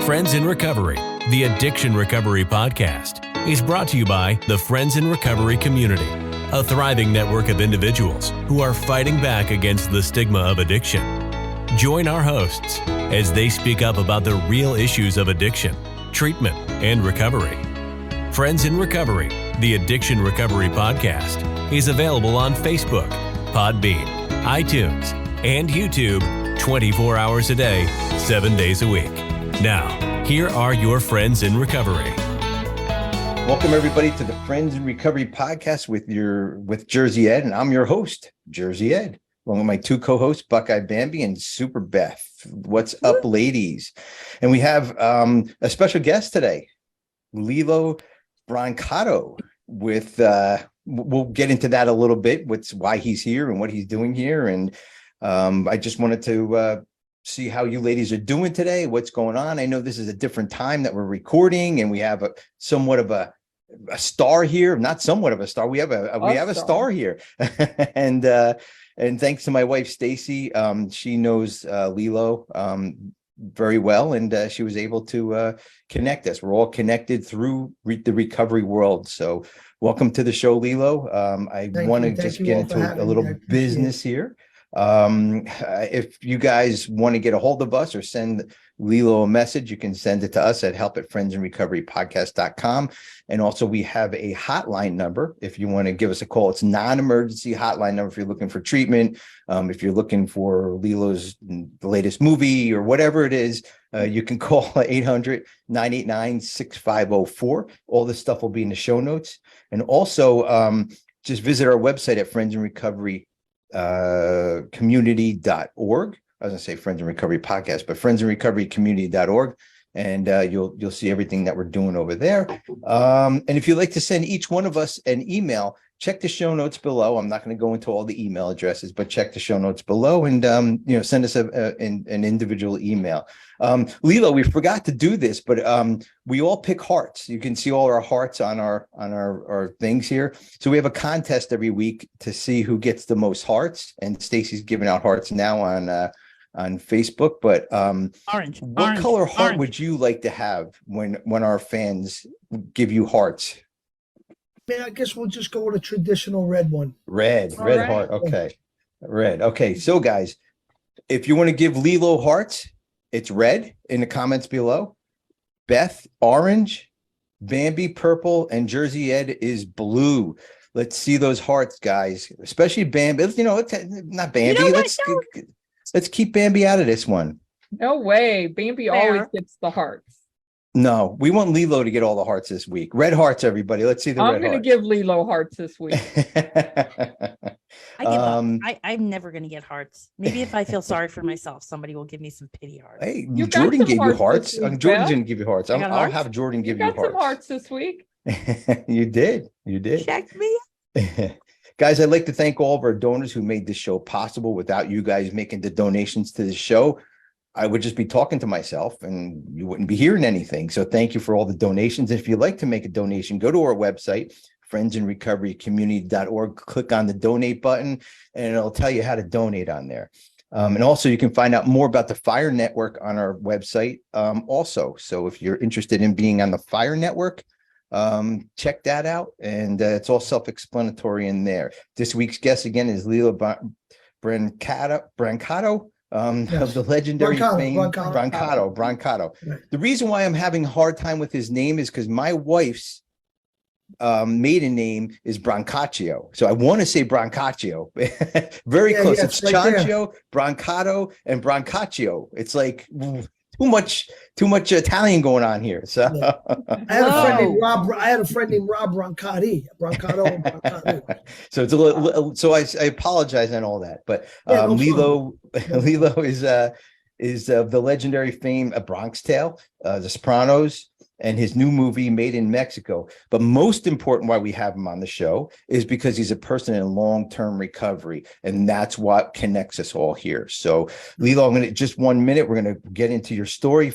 Friends in Recovery, the Addiction Recovery Podcast, is brought to you by the Friends in Recovery community, a thriving network of individuals who are fighting back against the stigma of addiction. Join our hosts as they speak up about the real issues of addiction, treatment, and recovery. Friends in Recovery, the Addiction Recovery Podcast, is available on Facebook, Podbean, iTunes, and YouTube 24 hours a day, 7 days a week. Now, here are your Friends in Recovery. Welcome, everybody, to the Friends in Recovery podcast with Jersey Ed, and I'm your host, Jersey Ed, along with my two co-hosts, Buckeye, Bambi, and Super Beth. What's up, ladies? And we have a special guest today, Lillo Brancato. With we'll get into that a little bit. Why he's here and what he's doing here, and I just wanted to see how you ladies are doing today. What's going on? I know this is a different time that we're recording, and we have somewhat of a star here. Not somewhat of a star. We have a star here, and thanks to my wife Stacy, she knows Lillo very well, and she was able to connect us. We're all connected through the recovery world. So welcome to the show, Lillo. I want to just get into a little business here. If you guys want to get a hold of us or send Lillo a message, you can send it to us at help@friendsinrecoverypodcast.com. And also we have a hotline number. If you want to give us a call, it's non-emergency hotline number. If you're looking for treatment, if you're looking for Lillo's the latest movie or whatever it is, you can call 800-989-6504. All this stuff will be in the show notes. And also just visit our website at friendsinrecovery.community.org. I was gonna say Friends in Recovery Podcast, but friendsinrecoverycommunity.org, and you'll see everything that we're doing over there. And if you'd like to send each one of us an email, check the show notes below. I'm not going to go into all the email addresses, but check the show notes below, and send us an individual email. Lillo, we forgot to do this, but we all pick hearts. You can see all our hearts on our things here. So we have a contest every week to see who gets the most hearts, and Stacy's giving out hearts now on Facebook. But orange. What color heart would you like to have when our fans give you hearts? Man, I guess we'll just go with a traditional red one. Red heart. Okay. Red. Okay. So guys, if you want to give Lillo hearts, it's red in the comments below. Beth, orange. Bambi, purple. And Jersey Ed is blue. Let's see those hearts, guys. Especially Bambi. It's not Bambi. Let's keep Bambi out of this one. No way. Bambi always gets the hearts. No, we want Lillo to get all the hearts this week. Red hearts, everybody. Let's see the red hearts. I'm going to give Lillo hearts this week. I'm never going to get hearts. Maybe if I feel sorry for myself, somebody will give me some pity hearts. Hey, Jordan gave you hearts. Jordan's going to give you hearts. I'll have Jordan give you hearts. You got some hearts this week. You did. Check me. Guys, I'd like to thank all of our donors who made this show possible. Without you guys making the donations to the show, I would just be talking to myself and you wouldn't be hearing anything. So thank you for all the donations. If you'd like to make a donation, go to our website, friendsinrecoverycommunity.org, click on the donate button, and it'll tell you how to donate on there. And also you can find out more about the Fire Network on our website also. So if you're interested in being on the Fire Network, check that out. And it's all self-explanatory in there. This week's guest again is Lillo Brancato. Of the legendary Brancato. Right. The reason why I'm having a hard time with his name is because my wife's maiden name is Brancaccio. So I want to say Brancaccio. Very close. It's right Chancio, there. Brancato, and Brancaccio. It's like too much Italian going on here. So I had a friend named Rob Brancati. Brancato. So it's a little. So I apologize on all that, but Lillo is the legendary fame of Bronx Tale, The Sopranos, and his new movie Made in Mexico. But most important why we have him on the show is because he's a person in long-term recovery, and that's what connects us all here. So Lillo, I'm going to just 1 minute. We're going to get into your story,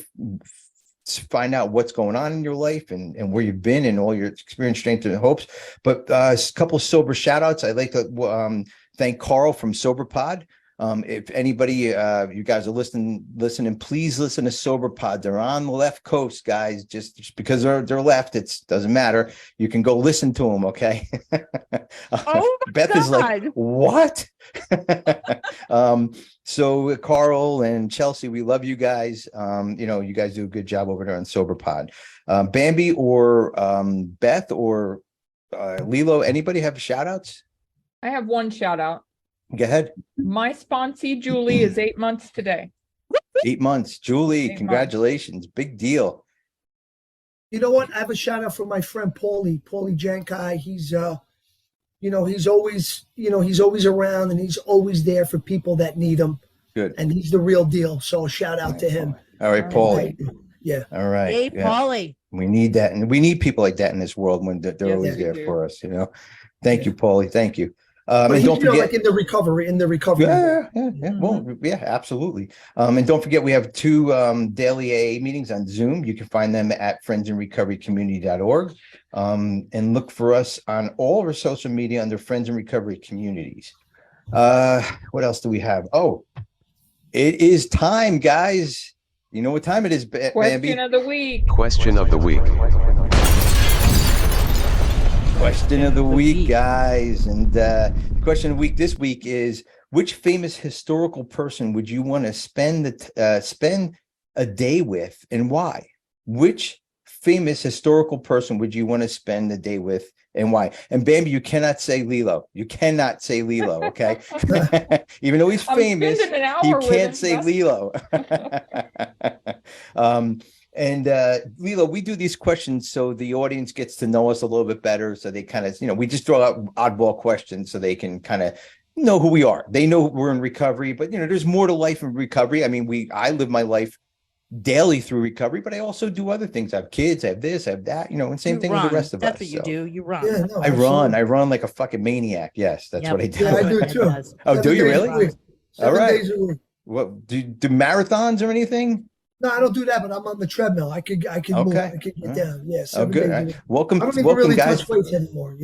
find out what's going on in your life and where you've been and all your experience, strengths, and hopes. But a couple of sober shout outs. I'd like to thank Carl from Soberpod. If anybody, you guys are listening, please listen to SoberPod. They're on the left coast, guys. Just because they're left, it doesn't matter. You can go listen to them, okay? Oh my Beth is like, God. what? So Carl and Chelsea, we love you guys. You guys do a good job over there on SoberPod. Bambi or Beth or Lillo, anybody have shout outs? I have one shout out. Go ahead. My sponsee, Julie, is 8 months today. 8 months. Julie, 8 months. congratulations. Big deal. You know what? I have a shout out for my friend Paulie Jankai. He's he's always around and he's always there for people that need him. Good. And he's the real deal. So a shout out to him. All right, Paulie. Yeah. All right. Hey, Yeah. Paulie. We need that. And we need people like that in this world when they're Yes, always we there do. for us, Thank you, Paulie. Thank you. But And he's, don't forget, like in the recovery. yeah. Well, yeah, absolutely. And don't forget, we have 2 daily AA meetings on Zoom. You can find them at friendsinrecoverycommunity.org. And look for us on all of our social media under Friends in Recovery Communities. What else do we have? Oh, it is time, guys. You know what time it is, Bambi? Question of the week. Question of the week. Question of the week, guys. And the question of the week this week is, which famous historical person would you want to spend a day with and why? Which famous historical person would you want to spend the day with and why? And Bambi, you cannot say Lillo. You cannot say Lillo, okay? Even though he's I'm famous, spending an hour you with can't him. say Lillo. And Lillo, we do these questions so the audience gets to know us a little bit better. So they kind of, we just throw out oddball questions so they can kind of know who we are. They know we're in recovery, but there's more to life in recovery. I mean, I live my life daily through recovery, but I also do other things. I have kids, I have this, I have that, and same You thing with run. the rest of That's us. what you So do. You run. Yeah, no, I run like a fucking maniac. Yes, that's Yep. what I do. Yeah, I do That too. does. Oh, do you 7 days really? a week. All 7 right. days a week. What do marathons or anything? No, I don't do that, but I'm on the treadmill. I could move. Okay. I could get down. Yeah. Oh, 7 good. days All a right. week. Welcome, I don't even welcome, really guys. touch weights anymore.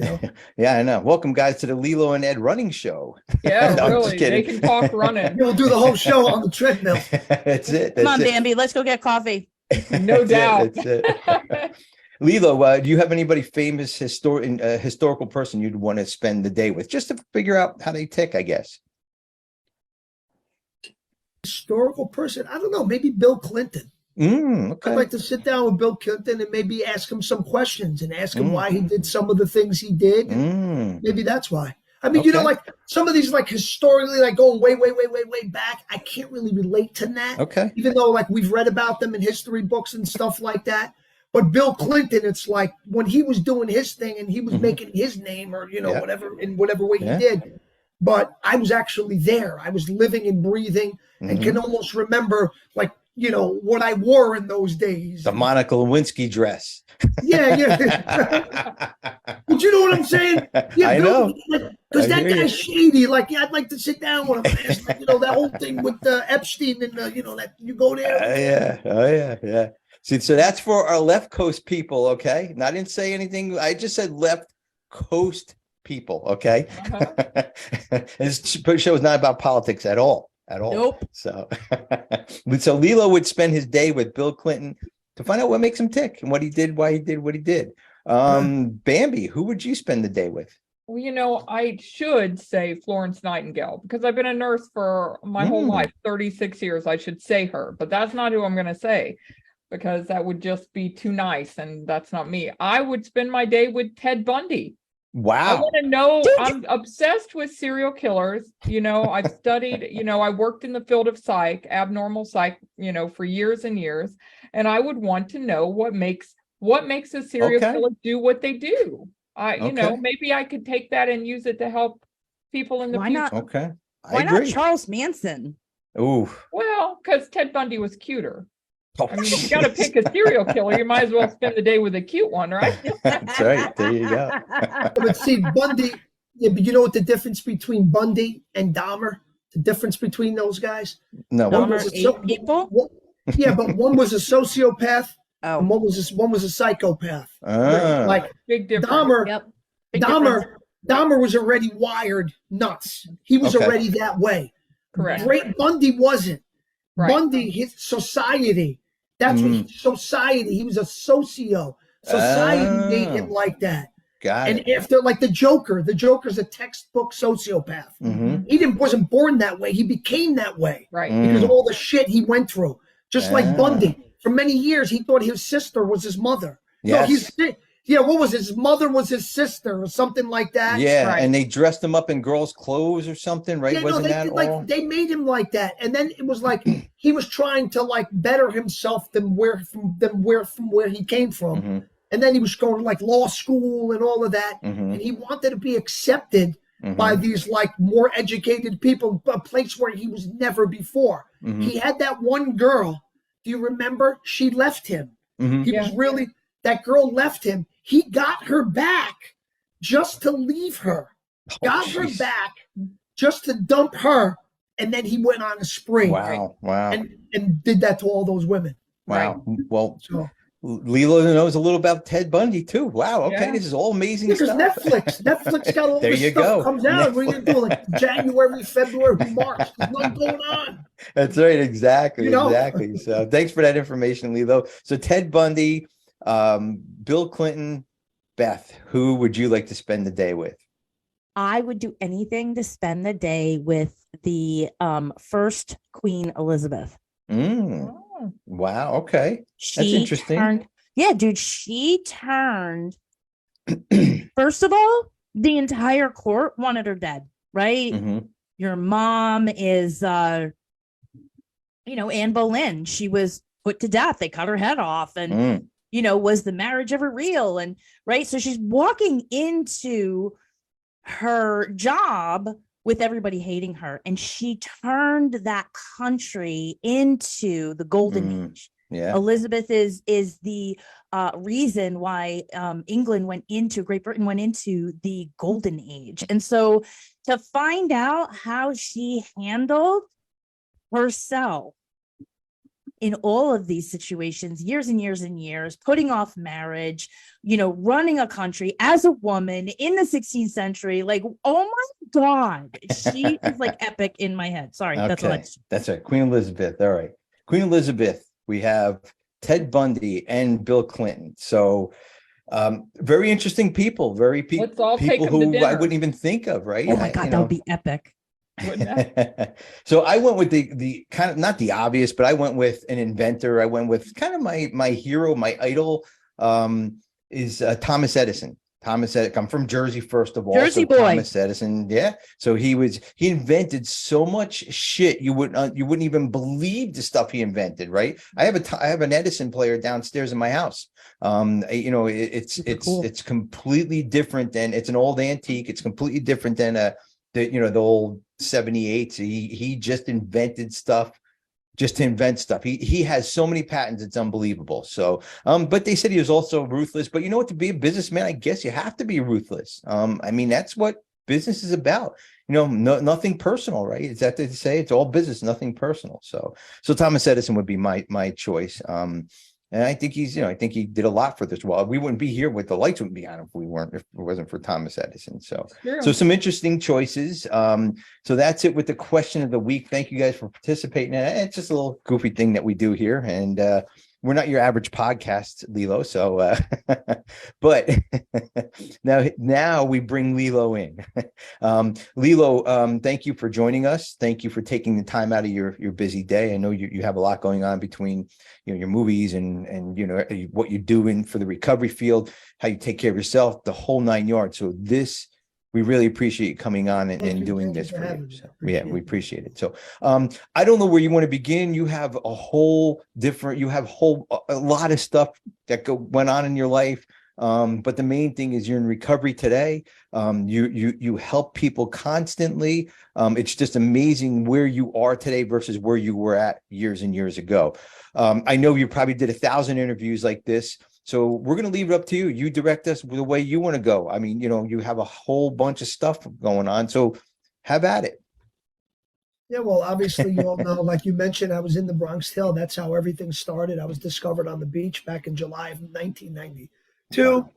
Yeah, I know. Welcome, guys, to the Lillo and Ed running show. Yeah, No, I'm just really. They kidding. can talk running. We'll do the whole show on the treadmill. That's it. Come on, That's it. Bambi. Let's go get coffee. No That's doubt. it. That's it. Lillo, do you have anybody famous historical person you'd want to spend the day with, just to figure out how they tick, I guess? Historical person. I don't know. Maybe Bill Clinton. Okay. I'd like to sit down with Bill Clinton and maybe ask him some questions and ask him why he did some of the things he did. Maybe that's why. I mean, Okay. like some of these, like historically, like going way back, I can't really relate to that. Okay. Even though like we've read about them in history books and stuff like that. But Bill Clinton, it's like when he was doing his thing and he was making his name or, Yeah. whatever, in whatever way Yeah. he did. But I was actually there. I was living and breathing and can almost remember like, what I wore in those days. The Monica Lewinsky dress. Yeah. But you know what I'm saying? Yeah, I know. Because I that hear guy's you. shady. Like, I'd like to sit down with him. And ask, that whole thing with Epstein and, that you go there. Yeah. Oh, yeah. See, so that's for our left coast people, okay? And I didn't say anything. I just said left coast people, okay? This show is not about politics at all. Nope. So Lillo would spend his day with Bill Clinton to find out what makes him tick and what he did, why he did what he did. Bambi, who would you spend the day with? Well, I should say Florence Nightingale because I've been a nurse for my whole life, 36 years. I should say her, but that's not who I'm going to say because that would just be too nice. And that's not me. I would spend my day with Ted Bundy. I Wow. want to know, I'm obsessed with serial killers. I've studied, I worked in the field of abnormal psych, for years and years. And I would want to know what makes a serial killer do what they do. Maybe I could take that and use it to help people in the Why future. not? Okay. Why I agree. not Charles Manson? Ooh. Well, because Ted Bundy was cuter. Oh, I mean, if you got to pick a serial killer, you might as well spend the day with a cute one, right? That's right. There you go. But see, Bundy, but you know what the difference between Bundy and Dahmer? The difference between those guys? No. One Dahmer was a ate people? Yeah, but one was a sociopath and Oh, one was a psychopath. Ah. Like Big difference. Dahmer, yep. Big difference. Dahmer was already wired nuts. He was Okay. already that way. Correct. Great Bundy wasn't. Right. Bundy, his society. That's what society. He was a socio. Society made him like that. Got and it. after, like the Joker's a textbook sociopath. He wasn't born that way. He became that way. Right. Because of all the shit he went through. Just like Bundy. For many years, he thought his sister was his mother. Yes. No, what was his mother was his sister or something like that. Yeah, Right. and they dressed him up in girls' clothes or something, right? Yeah, Wasn't that all? they made him like that, and then it was like he was trying to like better himself from where he came from, and then he was going to like law school and all of that, and he wanted to be accepted by these like more educated people, a place where he was never before. He had that one girl. Do you remember? She left him. He was really, that girl left him. He got her back just to leave her. Got her back just to dump her, and then he went on a spree. Wow. And did that to all those women. Wow. Well, So, Lillo knows a little about Ted Bundy too. Wow. Okay, Yeah. this is all amazing because stuff. Netflix got all There this you stuff go. comes out. We're gonna do like January, February, March. There's nothing going on. That's right. Exactly. You know? Exactly. So thanks for that information, Lillo. So Ted Bundy, Bill Clinton, Beth, who would you like to spend the day with? I would do anything to spend the day with the first Queen Elizabeth. Wow. Okay. That's She interesting. she turned. First of all, the entire court wanted her dead, right? Your mom is, Anne Boleyn. She was put to death. They cut her head off, and was the marriage ever real? And right, so she's walking into her job with everybody hating her, and she turned that country into the golden age. Yeah. Elizabeth is the reason why Great Britain went into the golden age. And so to find out how she handled herself in all of these situations, years and years and years, putting off marriage, running a country as a woman in the 16th century, like, oh my God, she is like epic in my head. Sorry, Okay. That's right. Queen Elizabeth. All right. Queen Elizabeth. We have Ted Bundy and Bill Clinton. So very interesting people, Let's all take people them to who dinner. I wouldn't even think of, right? Oh my God, that would be epic. So I went with the kind of, not the obvious, but I went with an inventor. I went with kind of my hero, my idol, is Thomas Edison. I'm from Jersey, first of all. Jersey boy. Thomas Edison, yeah. So he invented so much shit you wouldn't even believe the stuff he invented, right? I have an Edison player downstairs in my house. It's completely different than, it's an old antique. It's completely different than the old 78s. He just invented stuff. Just to invent stuff. He has so many patents, it's unbelievable. So, but they said he was also ruthless. But you know what? To be a businessman, I guess you have to be ruthless. That's what business is about. Nothing personal, right? Is that to say it's all business, nothing personal. So Thomas Edison would be my choice. And I think he did a lot for this world. We wouldn't be here with the lights wouldn't be on if it wasn't for Thomas Edison. So some interesting choices. So that's it with the question of the week. Thank you guys for participating. It's just a little goofy thing that we do here. And we're not your average podcast, Lillo. So, but now we bring Lillo in. Lillo, thank you for joining us. Thank you for taking the time out of your busy day. I know you have a lot going on between your movies and what you're doing for the recovery field, how you take care of yourself, the whole 9 yards. So we really appreciate you coming on and doing this for you. So, we appreciate it. So I don't know where you want to begin. You have a lot of stuff that went on in your life. But the main thing is you're in recovery today. You help people constantly. It's just amazing where you are today versus where you were at years and years ago. I know you probably did 1,000 interviews like this. So we're going to leave it up to you. You direct us the way you want to go. I mean, you have a whole bunch of stuff going on. So have at it. Yeah, well, obviously, you all know, like you mentioned, I was in the Bronx Hill. That's how everything started. I was discovered on the beach back in July of 1992. Wow.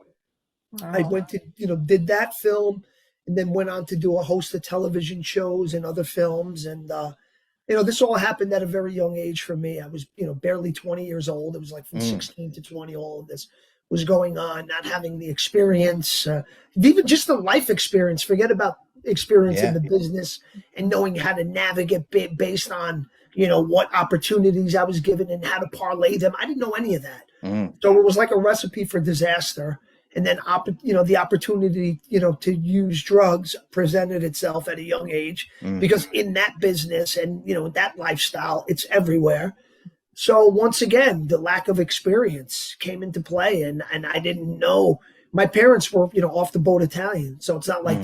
I went to, did that film and then went on to do a host of television shows and other films. And this all happened at a very young age for me. I was, barely 20 years old. It was like from 16 to 20, all of this was going on, not having the experience, even just the life experience. Forget about experience in the business and knowing how to navigate based on, what opportunities I was given and how to parlay them. I didn't know any of that. So it was like a recipe for disaster. And then, the opportunity, to use drugs presented itself at a young age because in that business and, that lifestyle, it's everywhere. So once again, the lack of experience came into play, and I didn't know. My parents were, off the boat Italian. So it's not like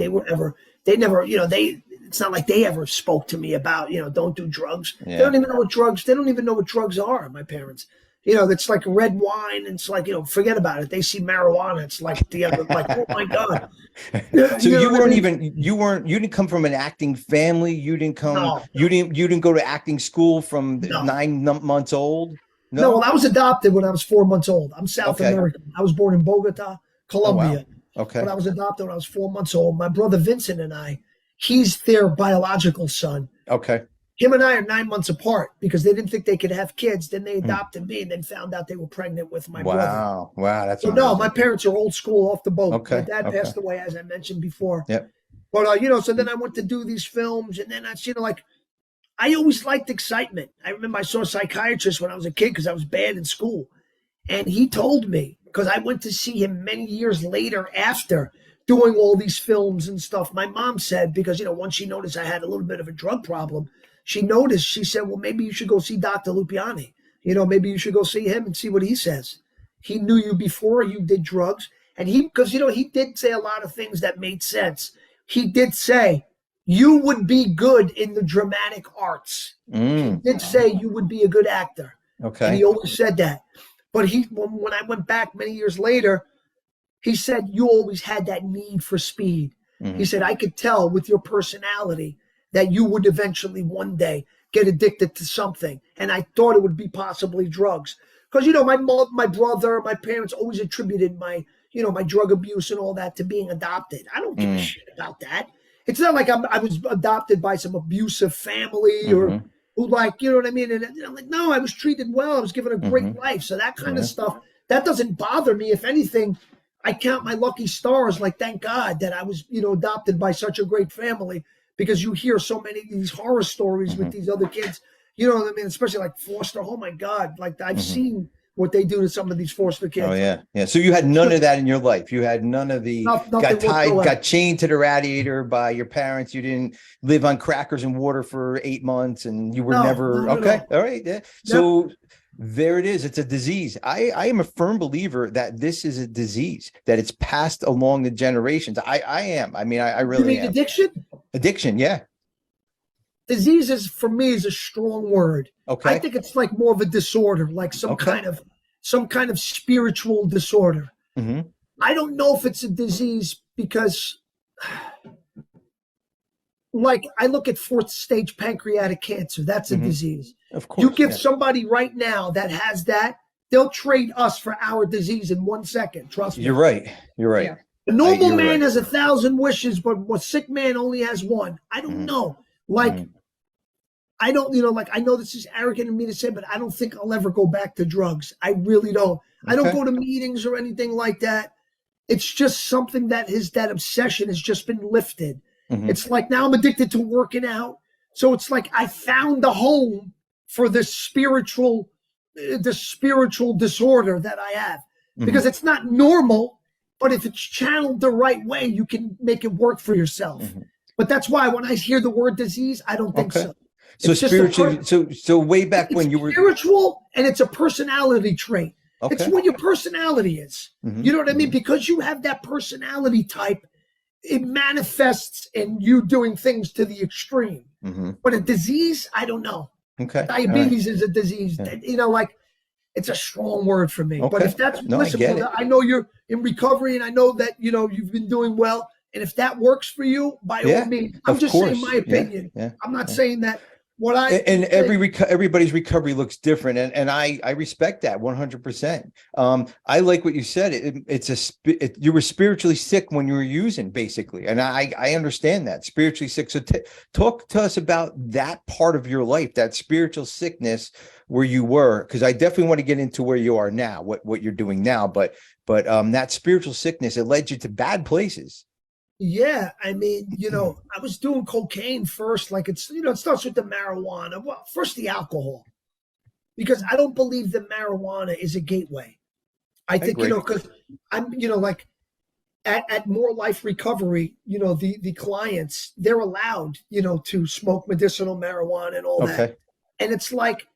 it's not like they ever spoke to me about, don't do drugs. Yeah. They don't even know what drugs are, my parents. It's like red wine. And it's like, forget about it. They see marijuana. It's like oh my God. So you didn't come from an acting family. You didn't come, you didn't go to acting school from 9 months old. No, well, I was adopted when I was 4 months old. I'm South American. I was born in Bogota, Colombia. Oh, wow. Okay. But I was adopted when I was 4 months old. My brother Vincent and I, he's their biological son. Okay. Him and I are 9 months apart because they didn't think they could have kids. Then they adopted me and then found out they were pregnant with my brother. Wow. That's so amazing. No, my parents are old school, off the boat. Okay. My dad passed away, as I mentioned before. Yep. But, so then I went to do these films, and then I always liked excitement. I remember I saw a psychiatrist when I was a kid because I was bad in school. And he told me, because I went to see him many years later after doing all these films and stuff. My mom said, because, once she noticed I had a little bit of a drug problem, she said, well, maybe you should go see Dr. Lupiani. Maybe you should go see him and see what he says. He knew you before you did drugs. And because he did say a lot of things that made sense. He did say, you would be good in the dramatic arts. He did say you would be a good actor. Okay. And he always said that. But when I went back many years later, he said, you always had that need for speed. He said, I could tell with your personality that you would eventually one day get addicted to something. And I thought it would be possibly drugs. Because, my brother, my parents always attributed my drug abuse and all that to being adopted. I don't give a shit about that. It's not like I was adopted by some abusive family or who you know what I mean? And I'm like, no, I was treated well. I was given a great life. So that kind of stuff, that doesn't bother me. If anything, I count my lucky stars, thank God that I was, adopted by such a great family. Because you hear so many of these horror stories with these other kids, you know what I mean? Especially like foster. Oh my God. I've seen what they do to some of these foster kids. Oh yeah. Yeah. So you had none of that in your life. You had none of the got chained to the radiator by your parents. You didn't live on crackers and water for 8 months and you were never. Okay. All right. Yeah. So there it is. It's a disease. I am a firm believer that this is a disease, that it's passed along the generations. I am. I mean, I really am. Addiction? Addiction. Yeah. Disease for me is a strong word. Okay. I think it's more of a disorder, some kind of spiritual disorder. I don't know if it's a disease because I look at 4th stage pancreatic cancer. That's a disease. Of course. You give somebody right now that has that, they'll trade us for our disease in 1 second. Trust me. You're right. Yeah. A normal man has 1,000 wishes, but a sick man only has one. I don't know. I don't, I know this is arrogant of me to say, but I don't think I'll ever go back to drugs. I really don't. I don't go to meetings or anything like that. It's just something that that obsession has just been lifted. It's like now I'm addicted to working out. So it's like I found a home for this spiritual disorder that I have. Because it's not normal, but if it's channeled the right way, you can make it work for yourself. But that's why when I hear the word disease, I don't think so. So spiritual. So way back when you were spiritual, and it's a personality trait. Okay. It's what your personality is. You know what I mean? Because you have that personality type, it manifests in you doing things to the extreme. But a disease, I don't know. Okay. Diabetes is a disease. Yeah. It's a strong word for me. Okay. But if that's I know you're in recovery, and I know that you've been doing well. And if that works for you, by all means, I'm just saying my opinion. I'm not saying that everybody's recovery looks different, and I respect that 100%. I like what you said. You were spiritually sick when you were using, basically, and I understand that, spiritually sick. So talk to us about that part of your life, that spiritual sickness where you were, because I definitely want to get into where you are now, what you're doing now, but that spiritual sickness, it led you to bad places. Yeah, I mean, I was doing cocaine first, like it starts with the marijuana. Well, first the alcohol, because I don't believe that marijuana is a gateway. I think, because I'm, like at More Life Recovery, the clients, they're allowed, to smoke medicinal marijuana and all that. And it's like,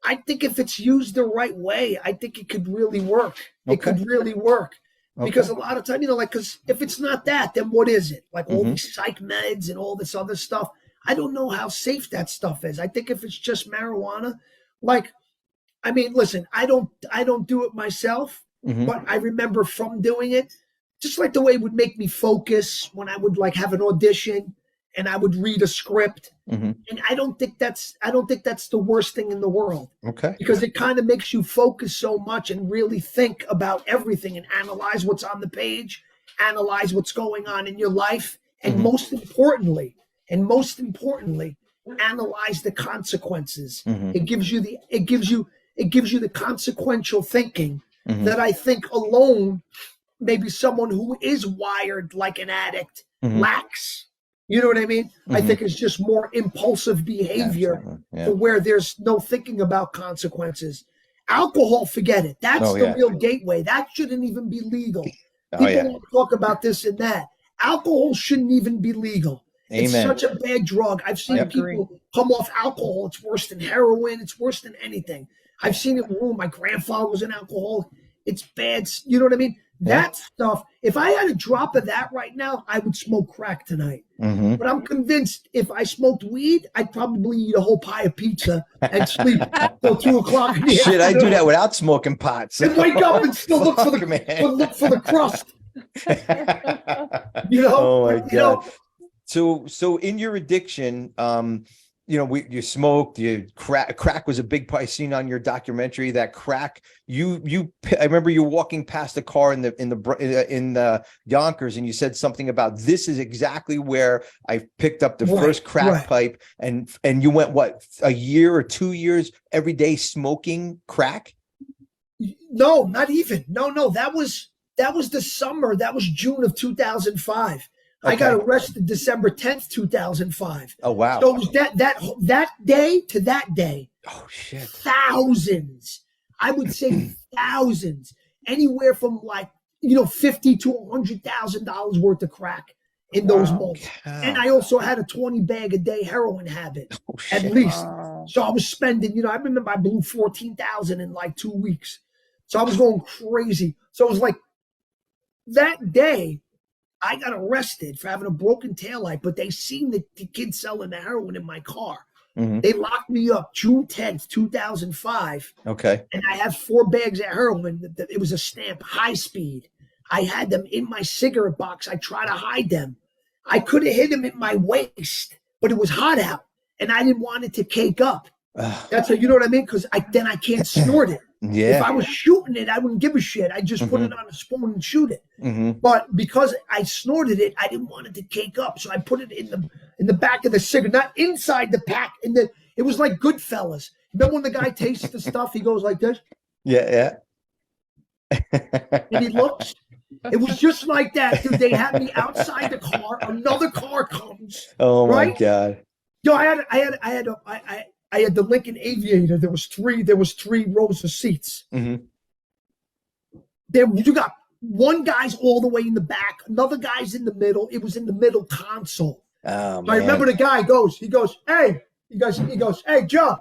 I think if it's used the right way, I think it could really work. It could really work. Because a lot of time, because if it's not that, then what is it? Like all these psych meds and all this other stuff. I don't know how safe that stuff is. I think if it's just marijuana, listen, I don't do it myself, but I remember from doing it, just like the way it would make me focus when I would have an audition and I would read a script. And I don't think that's the worst thing in the world. Okay. Because it kind of makes you focus so much and really think about everything and analyze what's on the page, analyze what's going on in your life, and most importantly, analyze the consequences. It gives you the consequential thinking that I think alone maybe someone who is wired like an addict lacks. You know what I mean? I think it's just more impulsive behavior where there's no thinking about consequences. Alcohol, forget it. That's the real gateway. That shouldn't even be legal. People want to talk about this and that. Alcohol shouldn't even be legal. Amen. It's such a bad drug. I've seen people come off alcohol. It's worse than heroin. It's worse than anything. I've seen it ruin. My grandfather was an alcoholic. It's bad. You know what I mean? That stuff, if I had a drop of that right now, I would smoke crack tonight. But I'm convinced if I smoked weed, I'd probably eat a whole pie of pizza and sleep till 2 o'clock in the afternoon. I do that without smoking pot. So. And wake up and still look for the crust. Oh my God. So in your addiction, you smoked, crack was a big part. I seen on your documentary that crack. I remember you walking past a car in the Yonkers, and you said something about, this is exactly where I picked up the first crack pipe, and you went a year or 2 years every day smoking crack? No, not even. No, that was the summer. That was June of 2005. Okay. I got arrested December 10th, 2005. Oh, wow. So it was that day to that day. Oh, shit. Thousands. I would say thousands. Anywhere from $50,000 to $100,000 worth of crack in those months. God. And I also had a 20 bag a day heroin habit, at least. So I was spending, I remember I blew $14,000 in 2 weeks. So I was going crazy. So it was that day, I got arrested for having a broken taillight, but they seen the kid selling the heroin in my car. They locked me up June 10th, 2005. Okay. And I had 4 bags of heroin. It was a stamp, high speed. I had them in my cigarette box. I tried to hide them. I could have hid them in my waist, but it was hot out, and I didn't want it to cake up. That's you know what I mean? Because then I can't snort it. Yeah. If I was shooting it, I wouldn't give a shit. I'd just put it on a spoon and shoot it. But because I snorted it, I didn't want it to cake up. So I put it in the back of the cigarette, not inside the pack. It was like Goodfellas. Remember when the guy tastes the stuff, he goes like this? Yeah. And he looks. It was just like that, dude. They had me outside the car. Another car comes. Oh my God. Yo, I had the Lincoln Aviator. There was 3 rows of seats. You got one guy's all the way in the back, another guy's in the middle. It was in the middle console. Oh, man. I remember the guy goes, hey, hey, Joe.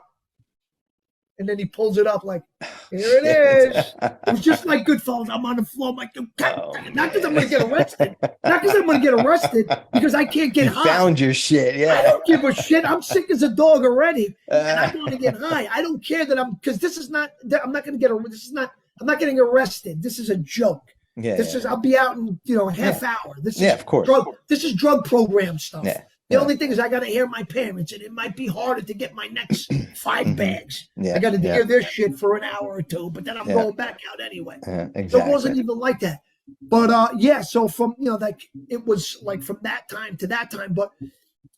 And then he pulls it up like, here it is. It was just like Goodfellas. I'm on the floor. I'm like, not because I'm going to get arrested. Not because I'm going to get arrested, because I can't get high. Found your shit, yeah. I don't give a shit. I'm sick as a dog already, and I want to get high. I don't care that because this is not. I'm not going to get. This is not. I'm not getting arrested. This is a joke. Yeah. Is. I'll be out in a half hour. This is of course. This is drug program stuff. Yeah. The only thing is I got to hear my parents, and it might be harder to get my next 5 bags. I got to hear their shit for an hour or 2, but then I'm going back out anyway. Exactly. So it wasn't even like that. But so from, like it was like from that time to that time. But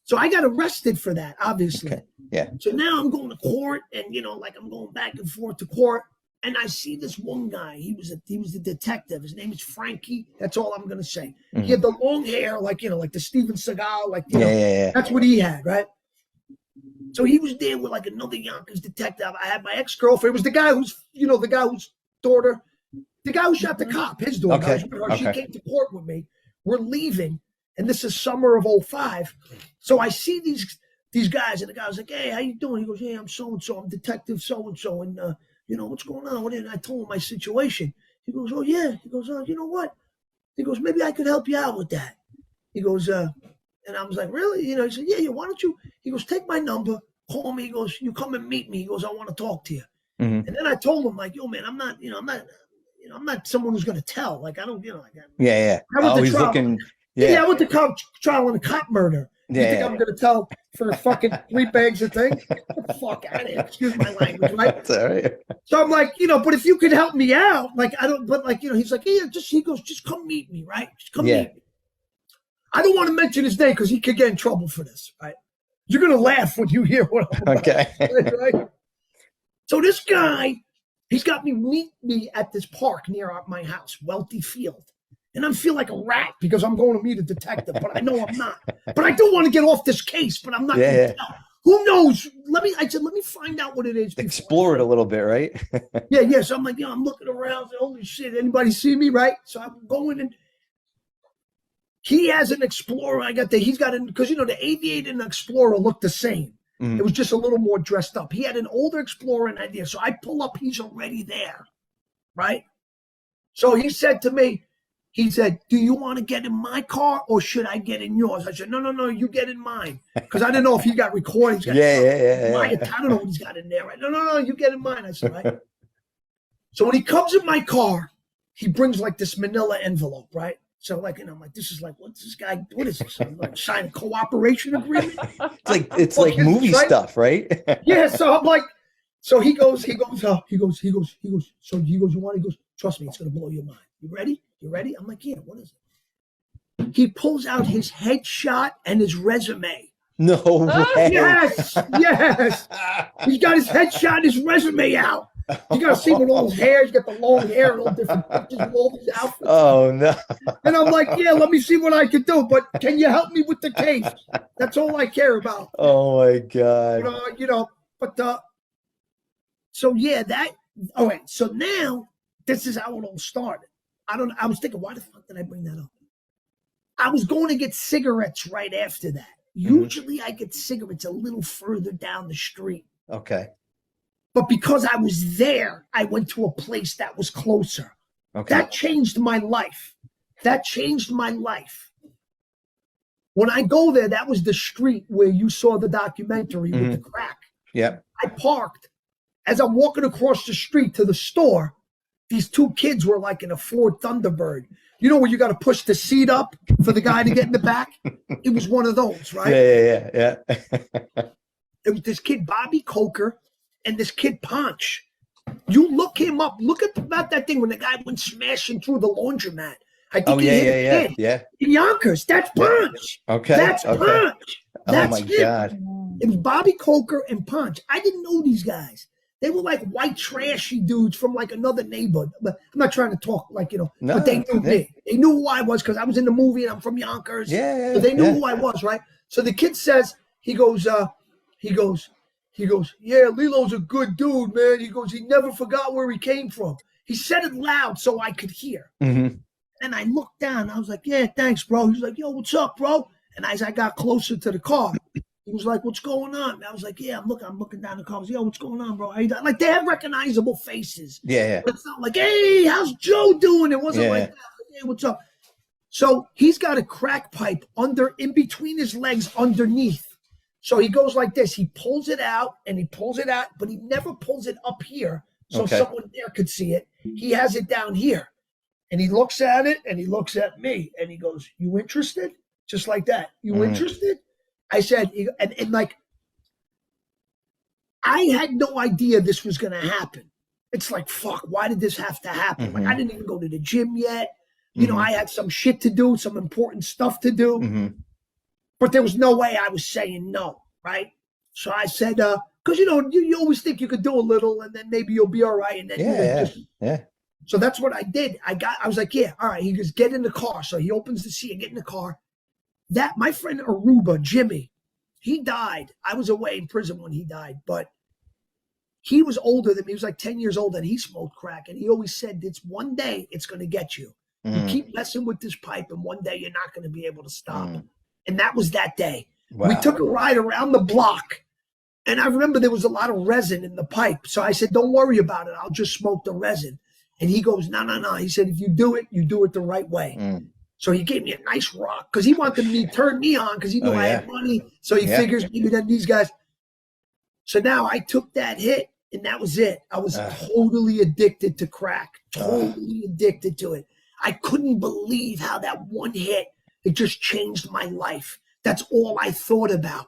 so I got arrested for that, obviously. Okay. Yeah. So now I'm going to court, and like I'm going back and forth to court. And I see this one guy. He was a detective. His name is Frankie. That's all I'm gonna say. He had the long hair, like like the Steven Seagal, like that's what he had, right? So he was there with like another Yonkers detective. I had my ex-girlfriend. It was the guy who's daughter, the guy who shot the cop. His daughter. Okay. She came to court with me. We're leaving, and this is summer of 05. So I see these guys, and the guy was like, "Hey, how you doing?" He goes, "Hey, I'm so and so. I'm detective so and so, and what's going on?" And I told him my situation. He goes, "Oh, yeah." He goes, "Oh, you know what?" He goes, "Maybe I could help you out with that." He goes, and I was like, "Really?" He said, "Yeah, why don't you?" He goes, "Take my number, call me." He goes, "You come and meet me." He goes, "I want to talk to you." And then I told him, like, "Yo, man, I'm not someone who's going to tell. Like, I don't, like that." Yeah. Always looking. Yeah, I went to trial on a cop murder. You think I'm going to tell for fucking 3 bags of thing? Get the fuck out of here. Excuse my language, right? That's all right. So I'm like, but if you could help me out, like, I don't, but like, he's like, "Yeah, he goes, just come meet me, right? Just come meet me." I don't want to mention his name because he could get in trouble for this, right? You're going to laugh when you hear what I'm about. Okay. Right? So this guy, he's got me meet me at this park near my house, Welty Field. And I feel like a rat because I'm going to meet a detective, but I know I'm not. But I do want to get off this case, but I'm not going to tell. Who knows? Let me find out what it is. Explore it a little bit, right? Yeah. So I'm like, I'm looking around. Holy shit, anybody see me, right? So I'm going and he has an Explorer. He's got because the Aviator and the Explorer look the same. It was just a little more dressed up. He had an older Explorer and idea. So I pull up, he's already there, right? So he said to me, he said, "Do you want to get in my car or should I get in yours?" I said, No, you get in mine. Because I didn't know if he got recordings. Yeah. I don't know what he's got in there. Right? No, you get in mine. I said, right. So when he comes in my car, he brings like this manila envelope, right? So like, I'm like, this is like, what's this guy? What is this? I'm like, sign a cooperation agreement? It's like movie stuff, right? Yeah. So I'm like, so he goes, so he goes, you want? He goes, "Trust me, it's going to blow your mind. You ready? I'm like, "Yeah, what is it?" He pulls out his headshot and his resume. No way. Yes. He's got his headshot and his resume out. You got to see with all his hair. He's got the long hair and all different pictures of all these outfits. Oh, no. And I'm like, "Yeah, let me see what I can do. But can you help me with the case? That's all I care about." Oh, my God. But so, yeah, all right. So now this is how it all started. I was thinking, why the fuck did I bring that up? I was going to get cigarettes right after that. Usually I get cigarettes a little further down the street. Okay. But because I was there, I went to a place that was closer. Okay. That changed my life. When I go there, that was the street where you saw the documentary with the crack. Yeah. I parked. As I'm walking across the street to the store, these 2 kids were like in a Ford Thunderbird. You know where you got to push the seat up for the guy to get in the back? It was one of those, right? Yeah. It was this kid, Bobby Coker, and this kid, Punch. You look him up. Look about that thing when the guy went smashing through the laundromat. I think he hit a kid. In Yonkers. That's Punch. Okay. That's Punch. That's my God. It was Bobby Coker and Punch. I didn't know these guys. They were like white trashy dudes from like another neighborhood. But I'm not trying to talk like, but they knew me. They knew who I was because I was in the movie and I'm from Yonkers. Yeah. So they knew who I was, right? So the kid says, he goes, "Yeah, Lillo's a good dude, man." He goes, "He never forgot where he came from." He said it loud so I could hear. And I looked down. I was like, "Yeah, thanks, bro." He was like, "Yo, what's up, bro?" And as I got closer to the car, he was like, "What's going on?" And I was like, "Yeah, I'm looking down the car." I was like, "Yo, what's going on, bro?" Like, they have recognizable faces. Yeah. But it's not like, "Hey, how's Joe doing?" It wasn't like that. Like, "Hey, what's up?" So he's got a crack pipe in between his legs underneath. So he goes like this. He pulls it out, but he never pulls it up here so someone there could see it. He has it down here. And he looks at it, and he looks at me, and he goes, "You interested?" Just like that. "You interested?" I said, and like, I had no idea this was going to happen. It's like, fuck, why did this have to happen? Like, I didn't even go to the gym yet. You know, I had some shit to do, some important stuff to do. But there was no way I was saying no, right? So I said, because, you know, you always think you could do a little and then maybe you'll be all right. And then So that's what I did. I was like, yeah, all right. He goes, get in the car. So he opens the seat and get in the car. My friend Aruba, Jimmy, he died. I was away in prison when he died, but he was older than me. He was like 10 years old and he smoked crack. And he always said, it's one day it's going to get you. You keep messing with this pipe and one day you're not going to be able to stop. And that was that day. Wow. We took a ride around the block. And I remember there was a lot of resin in the pipe. So I said, don't worry about it. I'll just smoke the resin. And he goes, no. He said, if you do it the right way. So he gave me a nice rock because he wanted me to turn me on because he knew I had money. So he figures maybe then these guys. So now I took that hit and that was it. I was totally addicted to crack, totally addicted to it. I couldn't believe how that one hit, it just changed my life. That's all I thought about.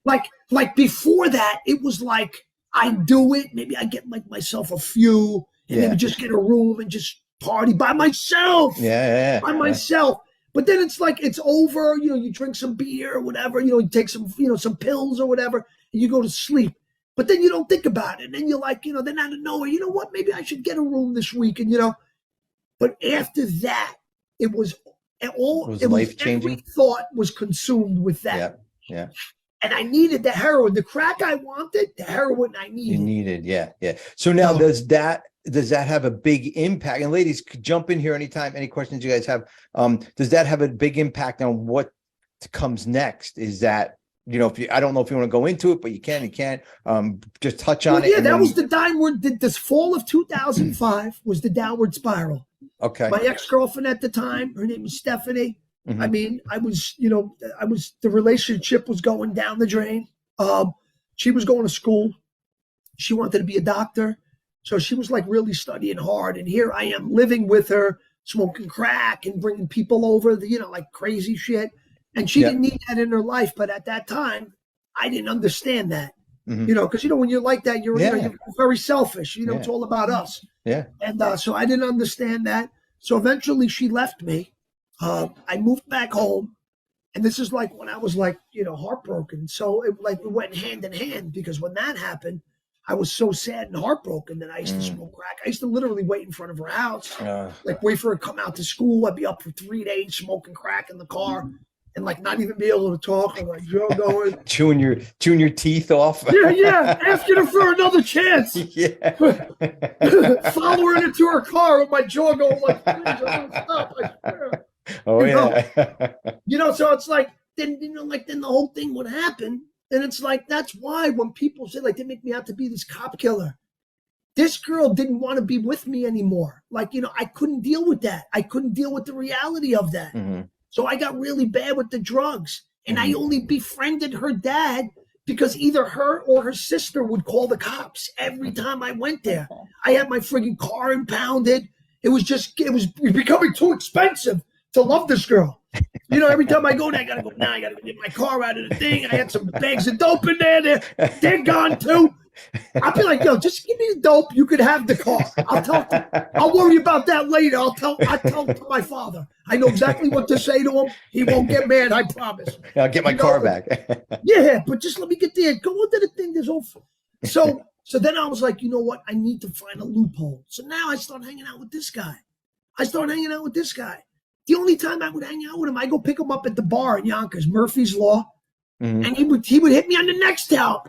Like before that, it was like, I do it. Maybe I get like myself a few and then just get a room and just party by myself. By myself. But then it's like, it's over. You know, you drink some beer or whatever, you know, you take some, you know, some pills or whatever, and you go to sleep. But then you don't think about it. And then you're like, you know, then out of nowhere, you know what, maybe I should get a room this week. And, you know, but after that, it was life-changing. Every thought was consumed with that. And I needed the heroin. The crack I wanted, the heroin I needed. You needed, So now does that have a big impact? And ladies, jump in here anytime, any questions you guys have. Does that have a big impact on what comes next? Is that, you know, I don't know if you want to go into it, but you can, just touch on it. Yeah, that was the downward, this fall of 2005 was the downward spiral. Okay. My ex-girlfriend at the time, her name was Stephanie. I mean, the relationship was going down the drain. She was going to school. She wanted to be a doctor. So she was like really studying hard. And here I am living with her, smoking crack and bringing people over, like crazy shit. And she didn't need that in her life. But at that time, I didn't understand that, because, when you're like that, you're very selfish. It's all about us. And so I didn't understand that. So eventually she left me. I moved back home. And this is like when I was like, heartbroken. So it went hand in hand, because when that happened, I was so sad and heartbroken that I used to smoke crack. I used to literally wait in front of her house, wait for her to come out to school. I'd be up for 3 days smoking crack in the car and not even be able to talk. I'm like, Joe going. chewing your teeth off. Asking her for another chance. Following her to her car with my jaw going like, please, I don't stop. I swear. So it's like, then the whole thing would happen. And it's like, that's why when people say they make me out to be this cop killer, this girl didn't want to be with me anymore. I couldn't deal with that. I couldn't deal with the reality of that. So I got really bad with the drugs, and I only befriended her dad because either her or her sister would call the cops every time I went there. I had my friggin' car impounded. It was becoming too expensive to love this girl. Every time I go there, I gotta get my car out of the thing. I had some bags of dope in there. They're gone too. I'll be like, yo, just give me the dope. You could have the car. I'll worry about that later. I'll tell to my father. I know exactly what to say to him. He won't get mad, I promise. I'll get my car back. But just let me get there. Go into the thing. There's all. So then I was like, you know what? I need to find a loophole. So now I start hanging out with this guy. The only time I would hang out with him, I go pick him up at the bar in Yonkers, Murphy's Law, and he would hit me on the next towel.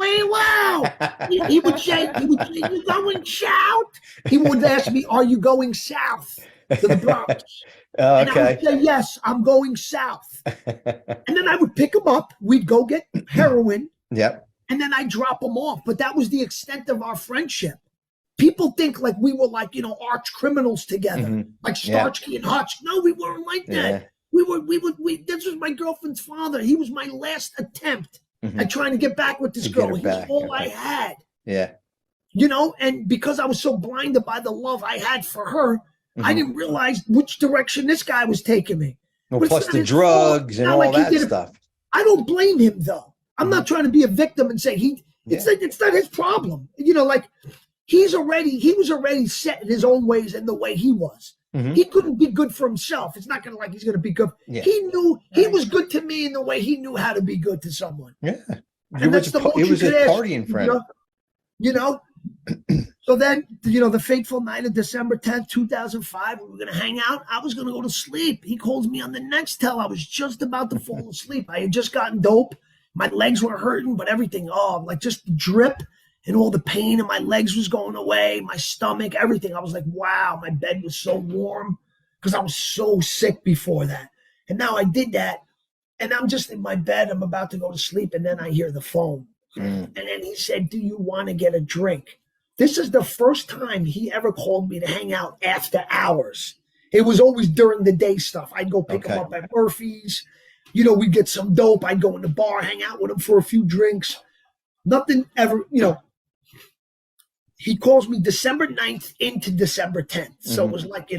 Hey, wow! He would say, "You going south?" He would ask me, "Are you going south to the Bronx?" And I would say, "Yes, I'm going south." And then I would pick him up. We'd go get heroin. And then I'd drop him off. But that was the extent of our friendship. People think we were arch criminals together, like Starsky and Hutch. No, we weren't like that. This was my girlfriend's father. He was my last attempt at trying to get back with this girl. He was all I had. And because I was so blinded by the love I had for her, I didn't realize which direction this guy was taking me. Well, plus the drugs and all that stuff. I don't blame him though. I'm not trying to be a victim and say it's not his problem. You know, like he was already set in his own ways and the way he was. He couldn't be good for himself. It's not gonna he's gonna be good. Yeah. He knew he was good to me in the way he knew how to be good to someone. Yeah. And that's the most he was you a could ask, partying friend. You know? So then, the fateful night of December 10th, 2005, we were going to hang out. I was going to go to sleep. He calls me on the next tel. I was just about to fall asleep. I had just gotten dope. My legs were hurting, but everything, like just the drip and all the pain in my legs was going away, my stomach, everything. I was like, wow, my bed was so warm because I was so sick before that. And now I did that, and I'm just in my bed. I'm about to go to sleep, and then I hear the phone. And then he said, do you want to get a drink? This is the first time he ever called me to hang out after hours. It was always during the day stuff. I'd go pick him up at Murphy's. We'd get some dope. I'd go in the bar, hang out with him for a few drinks. Nothing ever, He calls me December 9th into December 10th. So it was like,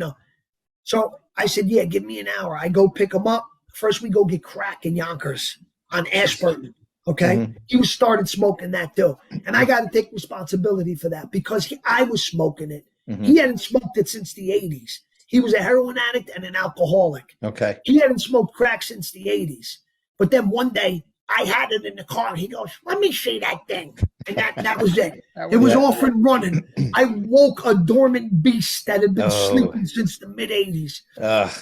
So I said, yeah, give me an hour. I go pick him up. First we go get crack in Yonkers on Ashburton. Okay. He started smoking that too. And I got to take responsibility for that because I was smoking it. He hadn't smoked it since the 80s. He was a heroin addict and an alcoholic. Okay. He hadn't smoked crack since the 80s. But then one day I had it in the car. He goes, let me see that thing. And that was it. It was off and running. I woke a dormant beast that had been sleeping since the mid 80s.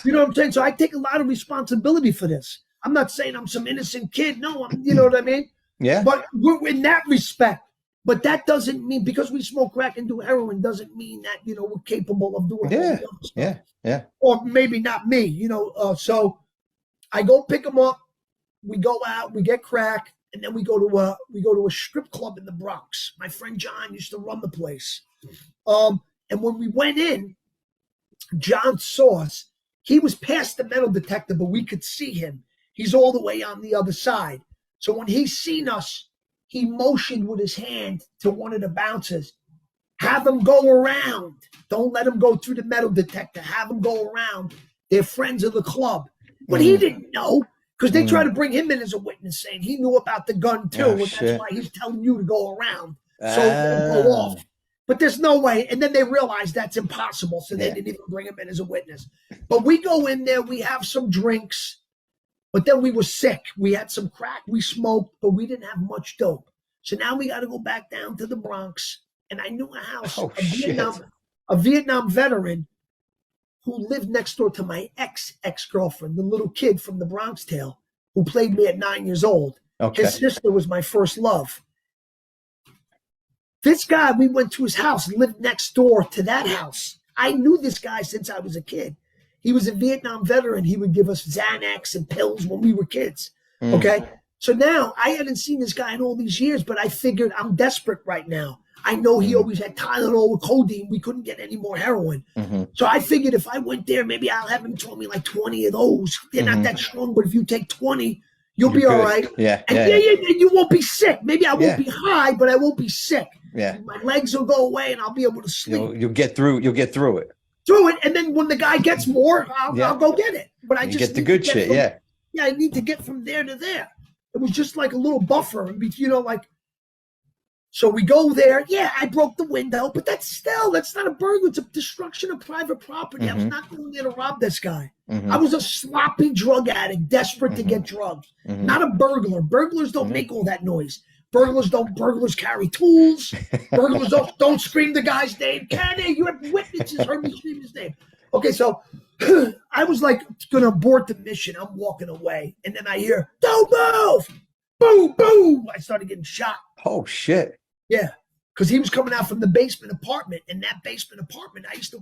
You know what I'm saying? So I take a lot of responsibility for this. I'm not saying I'm some innocent kid. No, you know what I mean? Yeah. But we're in that respect. But that doesn't mean because we smoke crack and do heroin doesn't mean that, we're capable of doing it. Yeah. Or maybe not me, So I go pick him up. We go out, we get crack, and then we go to a strip club in the Bronx. My friend John used to run the place. And when we went in, John saw us. He was past the metal detector, but we could see him. He's all the way on the other side. So when he seen us, he motioned with his hand to one of the bouncers. Have him go around. Don't let him go through the metal detector. Have him go around. They're friends of the club. But he didn't know because they tried to bring him in as a witness saying he knew about the gun too. And that's why he's telling you to go around. So it'll go off. But there's no way. And then they realized that's impossible. So they didn't even bring him in as a witness. But we go in there. We have some drinks. But then we were sick. We had some crack. We smoked, but we didn't have much dope. So now we got to go back down to the Bronx. And I knew a house, a Vietnam veteran who lived next door to my ex-girlfriend, the little kid from the Bronx Tale, who played me at 9 years old. Okay. His sister was my first love. This guy, we went to his house, lived next door to that house. I knew this guy since I was a kid. He was a Vietnam veteran. He would give us Xanax and pills when we were kids. Okay. So now I hadn't seen this guy in all these years, but I figured I'm desperate right now. I know he always had Tylenol with codeine. We couldn't get any more heroin. So I figured if I went there, maybe I'll have him throw me like 20 of those. They're not that strong, but if you take 20, you'll be all right. Yeah. And you won't be sick. Maybe I won't be high, but I won't be sick. Yeah. My legs will go away and I'll be able to sleep. You'll get through it. And then when the guy gets more, I'll go get it. But I just get the good shit. I need to get from there to there. It was just like a little buffer, so we go there. Yeah, I broke the window, but that's not a burglary. It's a destruction of private property. I was not going there to rob this guy. I was a sloppy drug addict, desperate to get drugs. Not a burglar. Burglars don't make all that noise. Burglars carry tools. Burglars don't scream the guy's name. Kenny, you have witnesses heard me scream his name. Okay, so I was like going to abort the mission. I'm walking away. And then I hear, don't move. Boom, boom. I started getting shot. Oh, shit. Yeah, because he was coming out from the basement apartment. And that basement apartment, I used to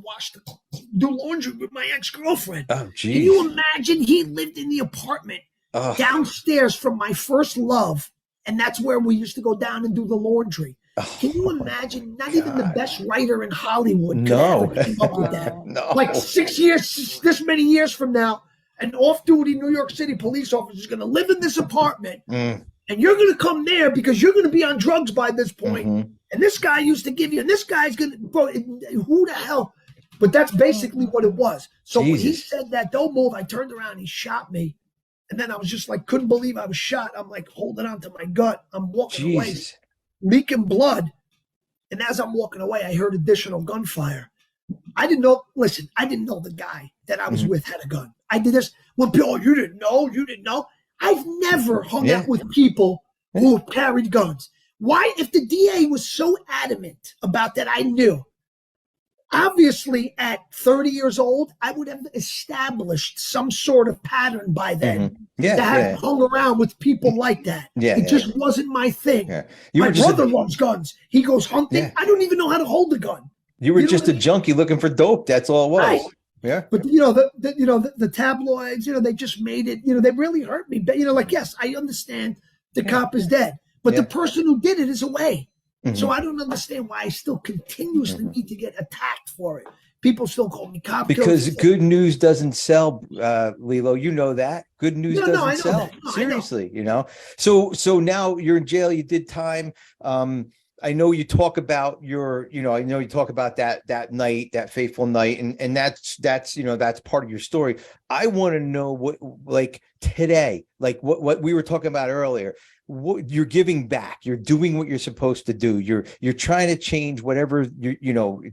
do laundry with my ex-girlfriend. Oh, geez. Can you imagine? He lived in the apartment downstairs from my first love. And that's where we used to go down and do the laundry. Can you imagine? Not even the best writer in Hollywood could ever come up with that. Like 6 years, this many years from now, an off-duty New York City police officer is going to live in this apartment. And you're going to come there because you're going to be on drugs by this point. And this guy used to give you, and this guy's going to, who the hell? But that's basically what it was. So when he said that, don't move, I turned around, he shot me. And then I was just like, couldn't believe I was shot. I'm like holding on to my gut. I'm walking away, Jesus. leaking blood. And as I'm walking away, I heard additional gunfire. I didn't know, listen, I didn't know the guy that I was with had a gun. I did this when people, you didn't know. I've never hung out with people who carried guns. Why, if the DA was so adamant about that, I knew. Obviously, at 30 years old, I would have established some sort of pattern by then to have hung around with people like that. It just wasn't my thing. Yeah. My brother loves guns. He goes hunting. Yeah. I don't even know how to hold a gun. You were just a junkie looking for dope. That's all it was. Right. Yeah. But the tabloids, they just made it. They really hurt me. But yes, I understand the cop is dead, but the person who did it is away. So I don't understand why I still continuously need to get attacked for it. People still call me cop because killers. good news doesn't sell, Lillo. You know that good news doesn't sell. No, seriously, So now you're in jail. You did time. I know you talk about that night, that fateful night, and that's part of your story. I want to know what, like today, like what we were talking about earlier. What you're giving back, you're doing what you're supposed to do. You're trying to change whatever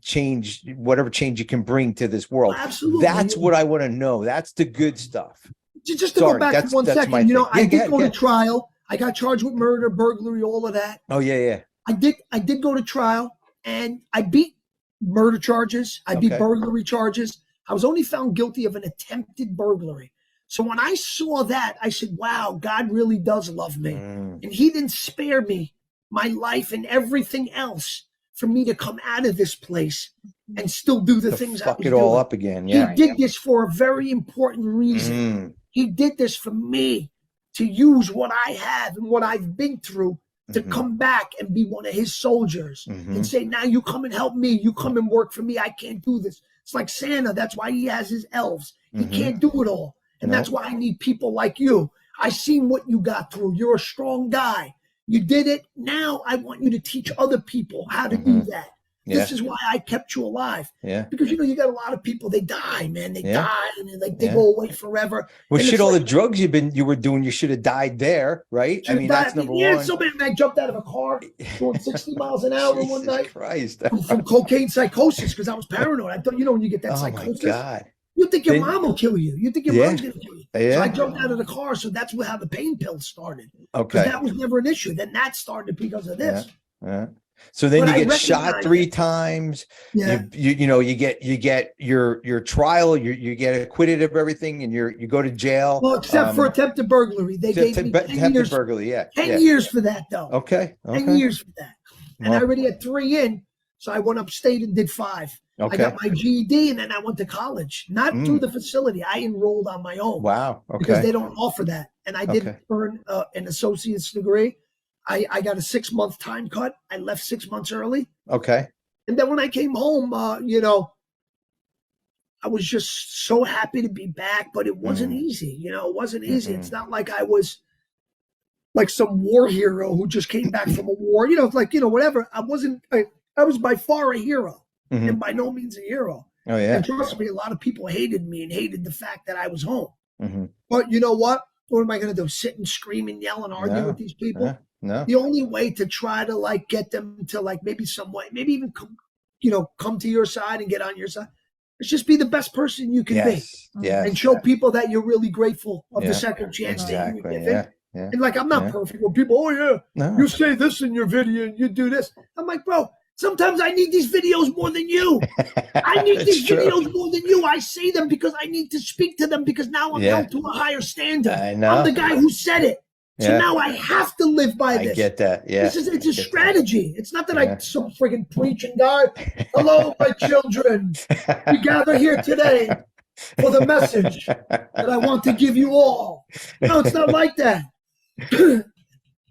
change you can bring to this world. Absolutely. That's what I want to know. That's the good stuff. Just to go back for 1 second, I did go to trial. I got charged with murder, burglary, all of that. Oh yeah. I did go to trial, and I beat murder charges. I beat burglary charges. I was only found guilty of an attempted burglary. So when I saw that, I said, wow, God really does love me. And he didn't spare me, my life and everything else, for me to come out of this place and still do the things I was doing. Fuck it all up again. Yeah. He did this for a very important reason. He did this for me, to use what I have and what I've been through to come back and be one of his soldiers and say, now you come and help me. You come and work for me. I can't do this. It's like Santa. That's why he has his elves. He can't do it all. And that's why I need people like you. I seen what you got through. You're a strong guy. You did it. Now I want you to teach other people how to do that. This is why I kept you alive. Yeah. Because you got a lot of people, they die, man. They die and they go away forever. Well, shit, all the drugs you were doing, you should have died there, right? I mean, that's number one. Yeah, so many. I jumped out of a car going 60 miles an hour one night. Christ. From cocaine psychosis, because I was paranoid. I thought, when you get that psychosis. Oh my God. You think your mom will kill you. You think your mom's going to kill you. So I jumped out of the car. So that's how the pain pills started. Okay. That was never an issue. Then that started because of this. Yeah. So then you get shot 3 times. Yeah. You get your trial. You get acquitted of everything, and you go to jail. Well, except for attempted burglary. They gave me 10 years. Burglary, 10 years for that, though. Okay. 10 years for that. And I already had 3 in. So I went upstate and did 5. Okay. I got my GED, and then I went to college, not through the facility. I enrolled on my own. Wow. Okay. Because they don't offer that. And I did earn an associate's degree. I got a 6-month time cut. I left 6 months early. Okay. And then when I came home, I was just so happy to be back, but it wasn't easy. It wasn't easy. It's not like I was like some war hero who just came back from a war, whatever. I wasn't. I was by far a hero and by no means a hero. Oh, yeah. And trust me, a lot of people hated me and hated the fact that I was home. But you know what? What am I going to do? Sit and scream and yell and argue with these people? No. The only way to try to get them to maybe some way, maybe even come to your side and get on your side, is just be the best person you can be. Yeah. And show people that you're really grateful of the second chance that you were given. Yeah. And I'm not perfect. When people, you say this in your video and you do this. I'm like, bro, sometimes I need these videos more than you. I need these videos more than you. I say them because I need to speak to them because now I'm held to a higher standard. I know. I'm the guy who said it. So now I have to live by this. I get that. Yeah. It's a strategy. It's not that I'm some friggin' preaching guy. Hello, my children. We gather here today for the message that I want to give you all. No, it's not like that.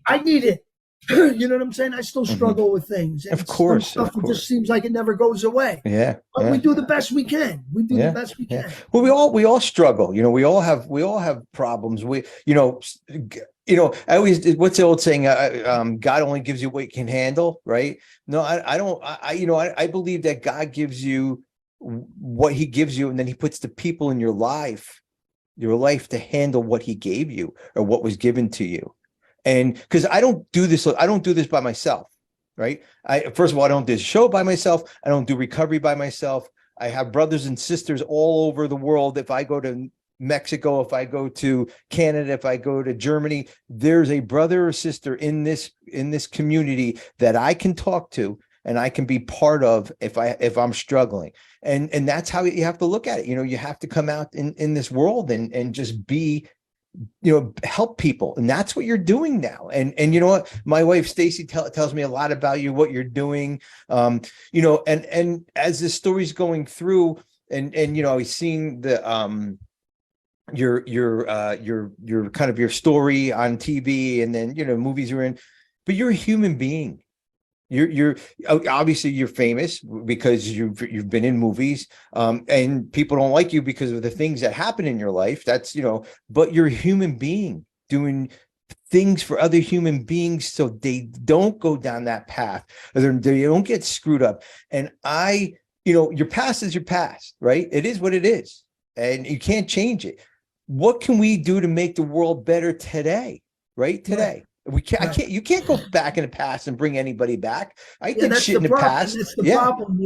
I need it. You know what I'm saying? I still struggle with things. And of course. Stuff just seems like it never goes away. Yeah. But we do the best we can. We do the best we can. Well, we all struggle. We all have problems. I always, what's the old saying? God only gives you what you can handle, right? No, I don't. I believe that God gives you what he gives you, and then he puts the people in your life to handle what he gave you or what was given to you. And because I don't do this by myself, right? First of all, I don't do this show by myself. I don't do recovery by myself. I have brothers and sisters all over the world. If I go to Mexico, if I go to Canada, if I go to Germany, there's a brother or sister in this community that I can talk to and I can be part of if I'm struggling. And that's how you have to look at it. You have to come out in this world and just be, help people. And that's what you're doing now. And you know what? My wife, Stacy, tells me a lot about you, what you're doing. And as the story's going through and I was seeing the, your kind of your story on TV and then, movies you're in, but you're a human being. You're obviously you're famous because you've been in movies, and people don't like you because of the things that happen in your life. That's, but you're a human being doing things for other human beings so they don't go down that path, or they don't get screwed up. And your past is your past, right? It is what it is, and you can't change it. What can we do to make the world better today? Right? Today. We can't, you can't go back in the past and bring anybody back. I did shit in the past. That's the problem.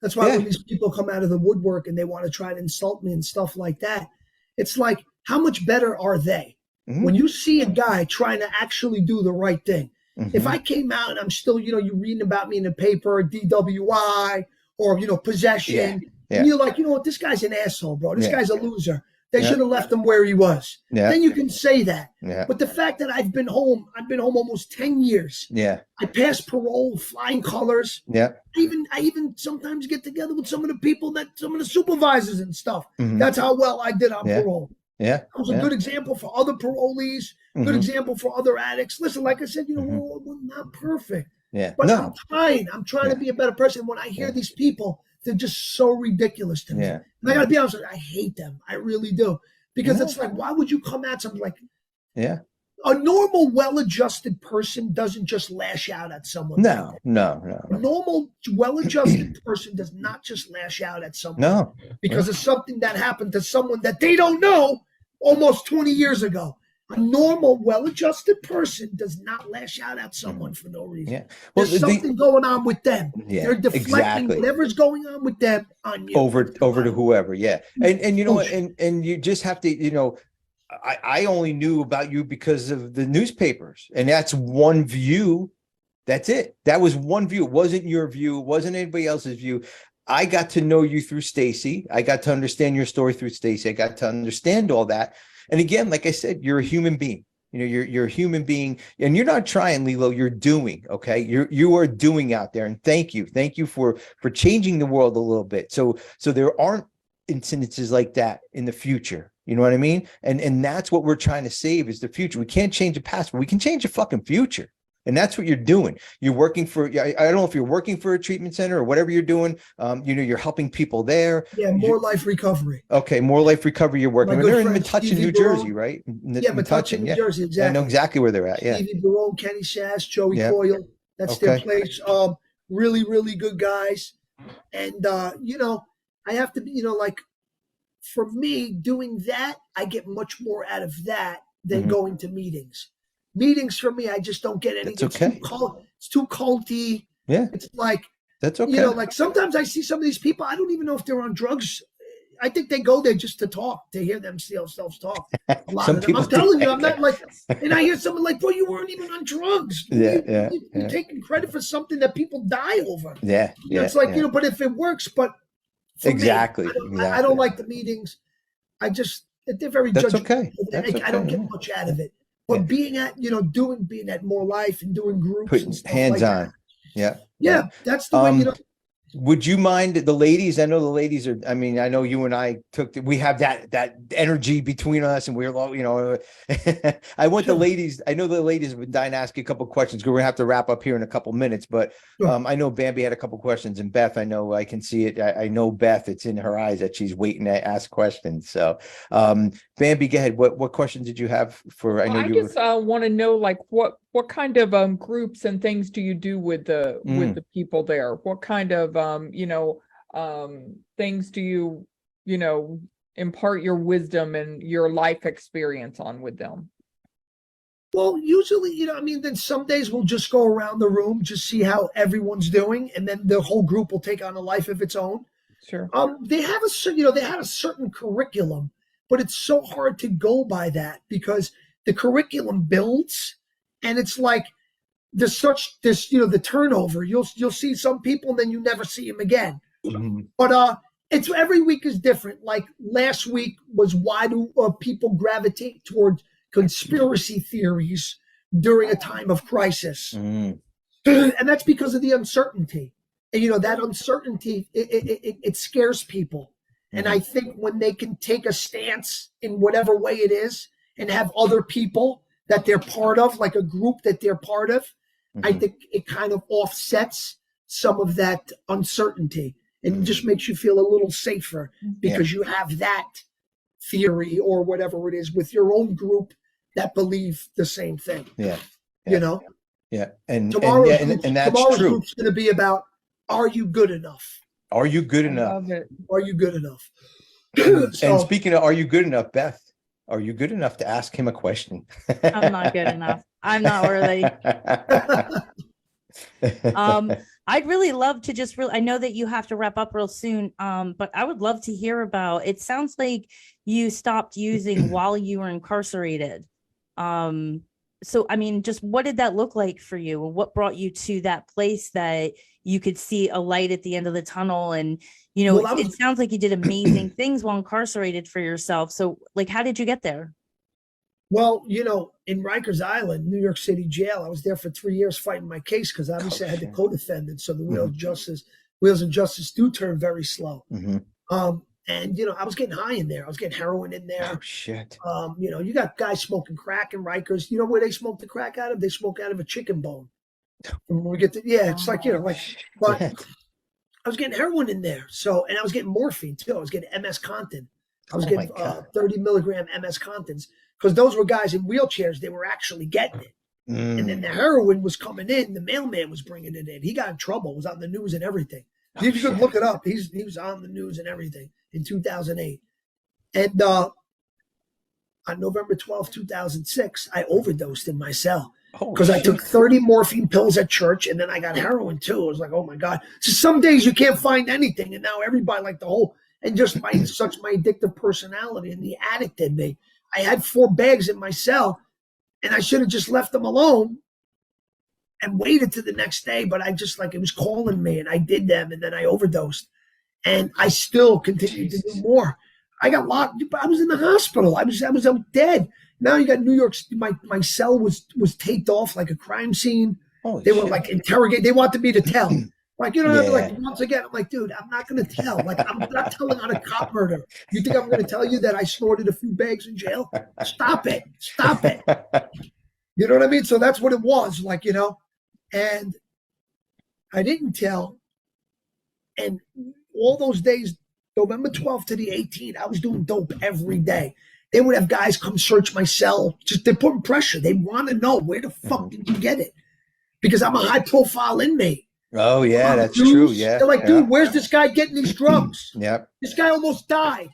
That's why when these people come out of the woodwork and they want to try to insult me and stuff like that, it's like, how much better are they? Mm-hmm. When you see a guy trying to actually do the right thing, if I came out and I'm still, you're reading about me in the paper, DWI or, possession, and you're like, what, this guy's an asshole, bro. This guy's a loser. They should have left him where he was. Then you can say that. But the fact that I've been home almost 10 years. I passed parole, flying colors. I even sometimes get together with some of the supervisors and stuff. That's how well I did on parole. I was a good example for other parolees, good example for other addicts. Listen, like I said, we're not perfect. But I'm trying to be a better person. When I hear these people, they're just so ridiculous to me. And I got to be honest with you, I hate them. I really do. Because it's like, why would you come at something like, a normal, well-adjusted person doesn't just lash out at someone. No. A normal, well-adjusted person does not just lash out at someone. Because of something that happened to someone that they don't know almost 20 years ago. A normal, well-adjusted person does not lash out at someone for no reason. Well, there's something going on with them. They're deflecting whatever's going on with them on you. Over to whoever. And you know what? And you just have to, I only knew about you because of the newspapers, and that's one view. That's it. That was one view. It wasn't your view. It wasn't anybody else's view. I got to know you through Stacy. I got to understand your story through Stacy. I got to understand all that. And again, like I said, you're a human being. You're a human being, and you're not trying, Lillo. You're doing. Okay, you are doing out there, and thank you for changing the world a little bit. So there aren't incidences like that in the future. You know what I mean? And that's what we're trying to save is the future. We can't change the past, but we can change the fucking future. And that's what you're doing. You're working for, I don't know if you're working for a treatment center or whatever you're doing. You're helping people there. More life recovery. Okay, more life recovery you're working. They're in Metuchen, New Jersey, right? Metuchen, New Jersey, exactly. I know exactly where they're at. Stevie Barone, Kenny Sass, Joey Coyle. That's their place. Really, really good guys. And, I have to be, for me, doing that, I get much more out of that than going to meetings. Meetings for me, I just don't get anything. That's okay. It's too culty. It's like, that's okay. Like sometimes I see some of these people, I don't even know if they're on drugs. I think they go there just to talk, to hear themselves talk. A lot of them. I'm telling you, I'm not like, and I hear someone like, bro, you weren't even on drugs. You're taking credit for something that people die over. It's like, but if it works, but exactly. I don't like the meetings. They're very judgmental. I don't get much out of it. But being at, being at More Life and doing groups putting and stuff hands like on. That. That's the way, Would you mind the ladies? I know the ladies are, I know you and I we have that energy between us, and we're, I want the ladies, I know the ladies have been dying to ask you a couple of questions because we're gonna have to wrap up here in a couple minutes, but I know Bambi had a couple of questions, and Beth, I know I can see it. I know Beth, it's in her eyes that she's waiting to ask questions. So Bambi, go ahead. What questions did you have for, I know I just want to know, like, what kind of groups and things do you do with the people there? What kind of things do you impart your wisdom and your life experience on with them? Well, usually, then some days we'll just go around the room, just see how everyone's doing, and then the whole group will take on a life of its own. Sure. They have they had a certain curriculum, but it's so hard to go by that because the curriculum builds, and it's like there's the turnover. You'll see some people, and then you never see them again. Mm-hmm. But it's every week is different. Like last week was why do people gravitate towards conspiracy theories during a time of crisis? Mm. And that's because of the uncertainty. And that uncertainty, it scares people. And I think when they can take a stance in whatever way it is and have other people that they're part of, like a group that they're part of, I think it kind of offsets some of that uncertainty and just makes you feel a little safer because you have that theory or whatever it is with your own group that believe the same thing. Yeah. And tomorrow's true. group's going to be about, are you good enough? Are you good enough? Are you good enough? And speaking of, are you good enough, Beth? Are you good enough to ask him a question? I'm not good enough. I'm not worthy. I'd really love to just I know that you have to wrap up real soon. But I would love to hear about, it sounds like you stopped using while you were incarcerated. So, I mean, just what did that look like for you? What brought you to that place that you could see a light at the end of the tunnel? And, it sounds like you did amazing things while incarcerated for yourself. So, like, how did you get there? Well, in Rikers Island, New York City jail, I was there for 3 years fighting my case because obviously I had the co-defendant. So the wheels of justice do turn very slow. And, I was getting high in there. I was getting heroin in there. Oh, shit. You got guys smoking crack in Rikers. You know where they smoke the crack out of? They smoke out of a chicken bone. And when we get to, it's like, but I was getting heroin in there. So, and I was getting morphine too. I was getting MS Contin. I was getting 30 milligram MS Contins because those were guys in wheelchairs. They were actually getting it. And then the heroin was coming in. The mailman was bringing it in. He got in trouble. It was on the news and everything. You could look it up. He was on the news and everything in 2008. And on November 12, 2006, I overdosed in my cell because I took 30 morphine pills at church, and then I got heroin too. It was like, oh my God. So some days you can't find anything, and now everybody and just my addictive personality and the addict in me. I had 4 bags in my cell, and I should have just left them alone and waited to the next day, but I just it was calling me, and I did them, and then I overdosed, and I still continued to do more. I got locked. I was in the hospital. I was out dead. Now you got New York. My cell was taped off like a crime scene. They were interrogating. They wanted me to tell. Once again, I'm like, dude, I'm not going to tell. I'm not telling on a cop murder. You think I'm going to tell you that I snorted a few bags in jail? Stop it. You know what I mean? So that's what it was, and I didn't tell. And all those days, November 12th to the 18th, I was doing dope every day. They would have guys come search my cell. They're putting pressure. They want to know, where the fuck did you get it? Because I'm a high profile inmate. Oh, yeah, that's true. Yeah. They're like, dude, where's this guy getting these drugs? Yep. This guy almost died.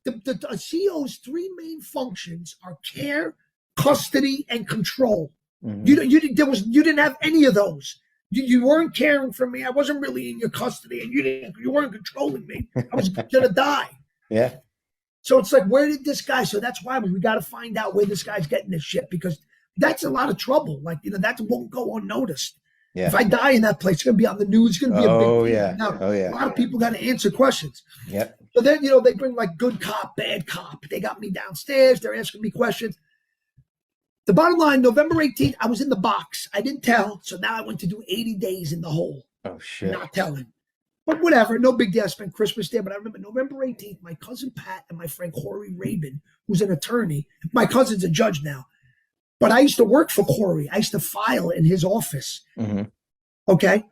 The CO's 3 main functions are care, custody, and control. You didn't have any of those. You weren't caring for me. I wasn't really in your custody, and you weren't controlling me. I was gonna die. Yeah. So it's like, where did this guy? So that's why we got to find out where this guy's getting this shit, because that's a lot of trouble. That won't go unnoticed. Yeah. If I die in that place, it's gonna be on the news. It's gonna be a big thing. Now, a lot of people got to answer questions. Yeah. So then they bring good cop, bad cop. They got me downstairs. They're asking me questions. The bottom line, November 18th, I was in the box. I didn't tell. So now I went to do 80 days in the hole. Oh, shit. Not telling. But whatever. No big deal. I spent Christmas there. But I remember November 18th, my cousin Pat and my friend Corey Rabin, who's an attorney. My cousin's a judge now. But I used to work for Corey. I used to file in his office. Mm-hmm. Okay?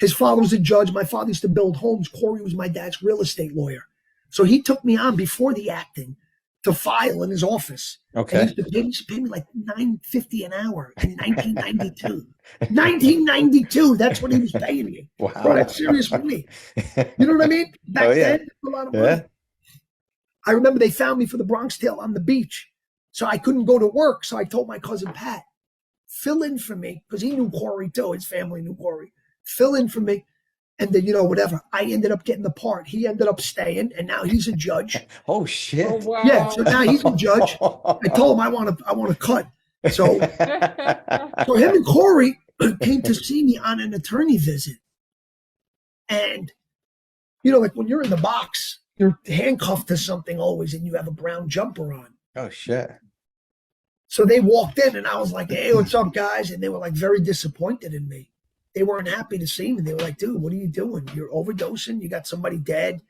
His father was a judge. My father used to build homes. Corey was my dad's real estate lawyer. So he took me on before the acting to file in his office. Okay. He used to pay me like $9.50 an hour in 1992. 1992. That's what he was paying me. Wow. Bro, that's serious money. You know what I mean? Back then, a lot of money. I remember they found me for the Bronx Tale on the beach. So I couldn't go to work. So I told my cousin Pat, fill in for me, because he knew Corey too. His family knew Corey. Fill in for me. And then, whatever. I ended up getting the part. He ended up staying, and now he's a judge. Oh, shit. Oh, wow. Yeah, so now he's a judge. I told him I want to cut. So him and Corey came to see me on an attorney visit. And, like when you're in the box, you're handcuffed to something always, and you have a brown jumper on. Oh, shit. So they walked in, and I was like, hey, what's up, guys? And they were like very disappointed in me. They weren't happy to see me. They were like, dude, what are you doing? You're overdosing. You got somebody dead.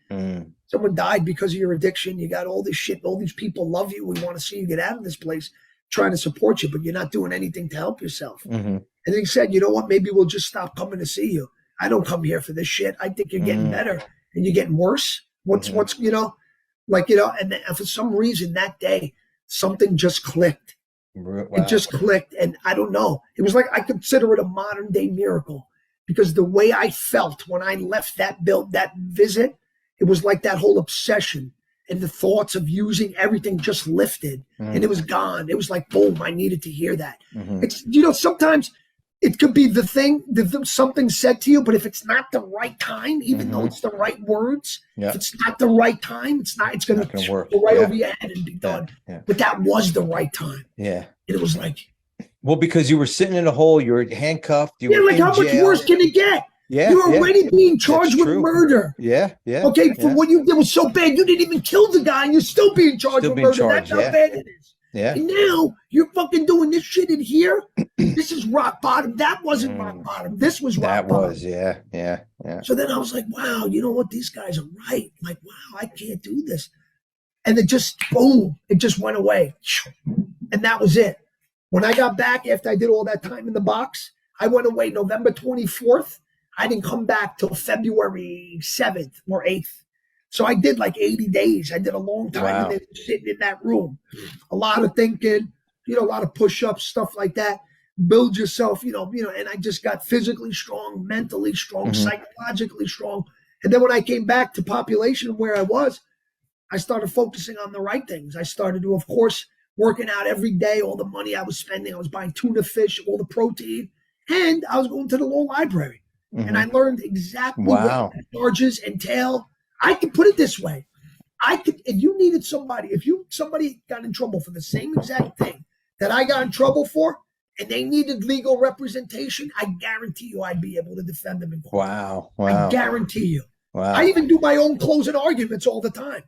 Someone died because of your addiction. You got all this shit. All these people love you. We want to see you get out of this place, trying to support you, but you're not doing anything to help yourself. And he said, you know what? Maybe we'll just stop coming to see you. I don't come here for this shit. I think you're getting better and you're getting worse. And then for some reason that day, something just clicked. Wow. It just clicked, and I don't know. It was like I consider it a modern day miracle, because the way I felt when I left that visit, it was like that whole obsession and the thoughts of using everything just lifted, and it was gone. It was like, boom, I needed to hear that. It's sometimes it could be the thing that something said to you, but if it's not the right time, even though it's the right words, if it's not the right time, it's going to work. Go right over your head and be done. Yeah. But that was the right time. Yeah. And it was like, well, because you were sitting in a hole, you were handcuffed. You were like, how much worse can it get? Yeah. You're already being charged with murder. Yeah. Yeah. Okay. For what you did was so bad, you didn't even kill the guy, and you're still being charged with murder. That's how bad it is. Yeah. And now you're fucking doing this shit in here. This is rock bottom. That wasn't rock bottom. This was rock bottom. That was, yeah. So then I was like, wow, you know what? These guys are right. Like, wow, I can't do this. And it just, boom, it just went away. And that was it. When I got back after I did all that time in the box, I went away November 24th. I didn't come back till February 7th or 8th. So I did like 80 days. I did a long time sitting in that room. A lot of thinking, a lot of push-ups, stuff like that. Build yourself, and I just got physically strong, mentally strong, psychologically strong. And then when I came back to population where I was, I started focusing on the right things. I started to, of course, working out every day. All the money I was spending, I was buying tuna fish, all the protein, and I was going to the law library. And I learned exactly what charges entail. I can put it this way. If you needed somebody, somebody got in trouble for the same exact thing that I got in trouble for, and they needed legal representation, I guarantee you I'd be able to defend them in court. Wow. I guarantee you. Wow. I even do my own closing arguments all the time.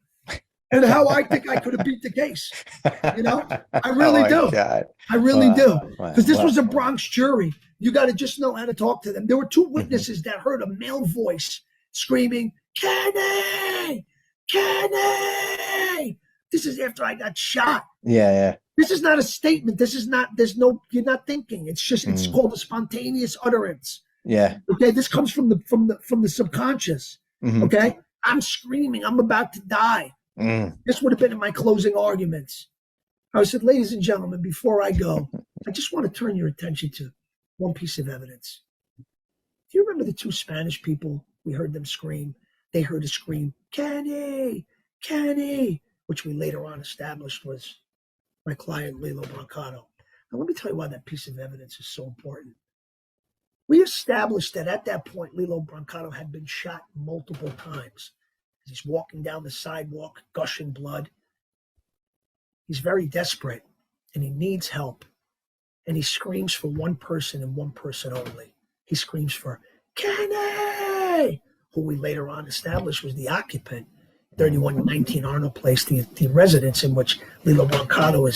And how I think I could have beat the case. I really do. God. I really do. Because this was a Bronx jury. You got to just know how to talk to them. There were two witnesses that heard a male voice screaming, Kenny! Kenny! This is after I got shot. Yeah. This is not a statement. You're not thinking. It's just, it's called a spontaneous utterance. Yeah. Okay. This comes from the subconscious. Okay. I'm screaming. I'm about to die. This would have been in my closing arguments. I said, ladies and gentlemen, before I go, I just want to turn your attention to one piece of evidence. Do you remember the two Spanish people? We heard them scream. They heard a scream, Kenny, Kenny, which we later on established was my client, Lillo Brancato. Now, let me tell you why that piece of evidence is so important. We established that at that point, Lillo Brancato had been shot multiple times. He's walking down the sidewalk, gushing blood. He's very desperate, and he needs help. And he screams for one person and one person only. He screams for Kenny, who we later on established was the occupant, 3119 Arnold Place, the residence in which Lillo Brancato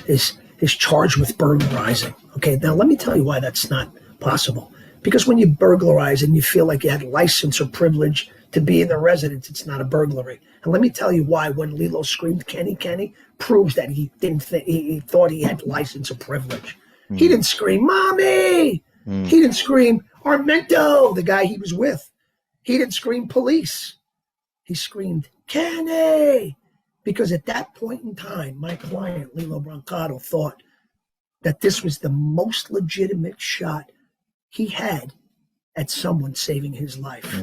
is charged with burglarizing. Okay, now let me tell you why that's not possible. Because when you burglarize and you feel like you had license or privilege to be in the residence, it's not a burglary. And let me tell you why when Lillo screamed Kenny, Kenny, proves that he he thought he had license or privilege. He didn't scream, Mommy! He didn't scream, Armento, the guy he was with. He didn't scream police. He screamed, Kenny! Because at that point in time, my client, Lillo Brancato, thought that this was the most legitimate shot he had at someone saving his life.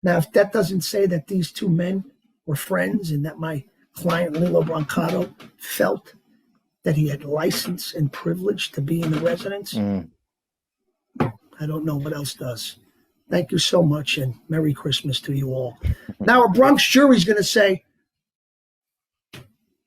Now, if that doesn't say that these two men were friends and that my client, Lillo Brancato, felt that he had license and privilege to be in the residence, I don't know what else does. Thank you so much, and Merry Christmas to you all. Now, a Bronx jury's going to say,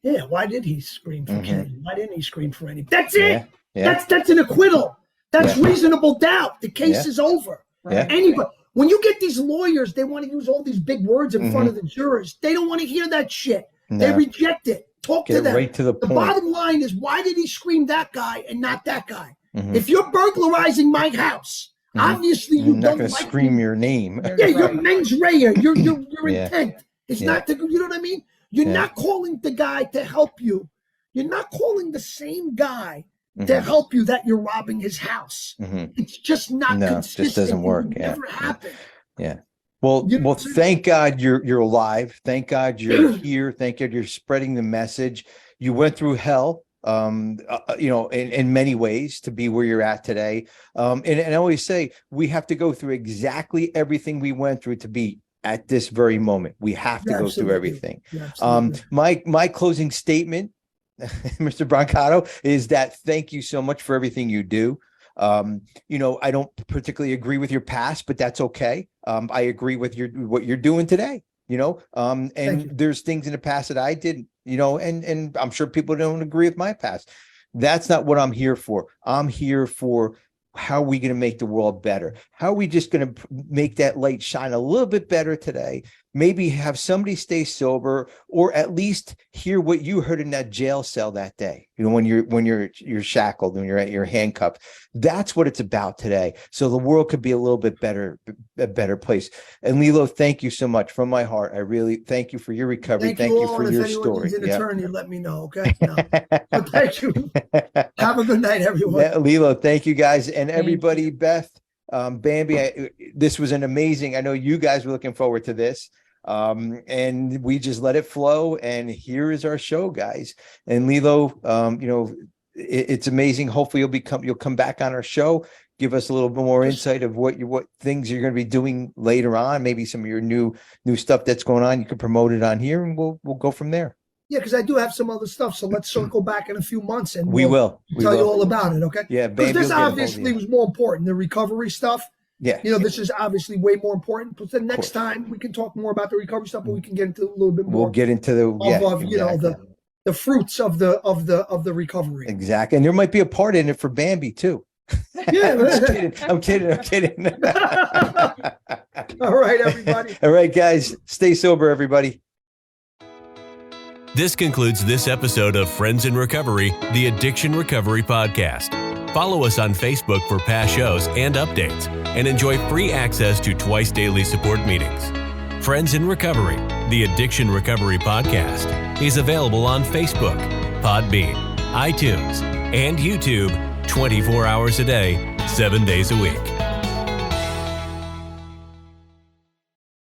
yeah, why did he scream for Kenny? Why didn't he scream for any? That's it. Yeah. That's an acquittal. That's reasonable doubt. The case is over. Yeah. Anybody, when you get these lawyers, they want to use all these big words in front of the jurors. They don't want to hear that shit. No. They reject it. Talk to them. Right to the point. Bottom line is, why did he scream that guy and not that guy? If you're burglarizing my house, obviously you not don't going to like scream your name. Yeah, your mens rea, your intent. It's not to, you know what I mean? You're not calling the guy to help you. You're not calling the same guy to help you that you're robbing his house. It's just not consistent. It just doesn't work. It never happened. Yeah. Well, thank God you're alive. Thank God you're here. Thank God you're spreading the message. You went through hell, in many ways to be where you're at today. And I always say we have to go through exactly everything we went through to be at this very moment. We have to go through everything. My closing statement, Mr. Brancato, is that thank you so much for everything you do. I don't particularly agree with your past, but that's okay. I agree with what you're doing today, and there's things in the past that I didn't, and I'm sure people don't agree with my past. That's not what I'm here for. I'm here for how are we going to make the world better? How are we just going to make that light shine a little bit better today? Maybe have somebody stay sober, or at least hear what you heard in that jail cell that day. When you're shackled, when you're at your handcuffed. That's what it's about today. So the world could be a little bit better, a better place. And Lillo, thank you so much from my heart. I really thank you for your recovery. Thank you for your story. If anyone needs an attorney, let me know. Okay. No. So thank you. Have a good night, everyone. Yeah, Lillo, thank you guys, and everybody. Beth, Bambi, this was an amazing. I know you guys were looking forward to this. And we just let it flow, and here is our show, guys. And Lillo, it's amazing. Hopefully you'll come back on our show, give us a little bit more insight of what things you're going to be doing later on, maybe some of your new stuff that's going on. You can promote it on here, and we'll go from there. Yeah, because I do have some other stuff. So let's circle back in a few months, and we'll tell you all about it. Okay. Yeah, because this obviously was more important. The recovery stuff. Yeah. This is obviously way more important. But the next time we can talk more about the recovery stuff, but we can get into a little bit more. We'll get into the fruits of the recovery. Exactly. And there might be a part in it for Bambi too. Yeah. I'm kidding. All right, everybody. All right, guys. Stay sober, everybody. This concludes this episode of Friends in Recovery, the Addiction Recovery Podcast. Follow us on Facebook for past shows and updates, and enjoy free access to twice daily support meetings. Friends in Recovery, the Addiction Recovery Podcast, is available on Facebook, Podbean, iTunes, and YouTube 24 hours a day, 7 days a week.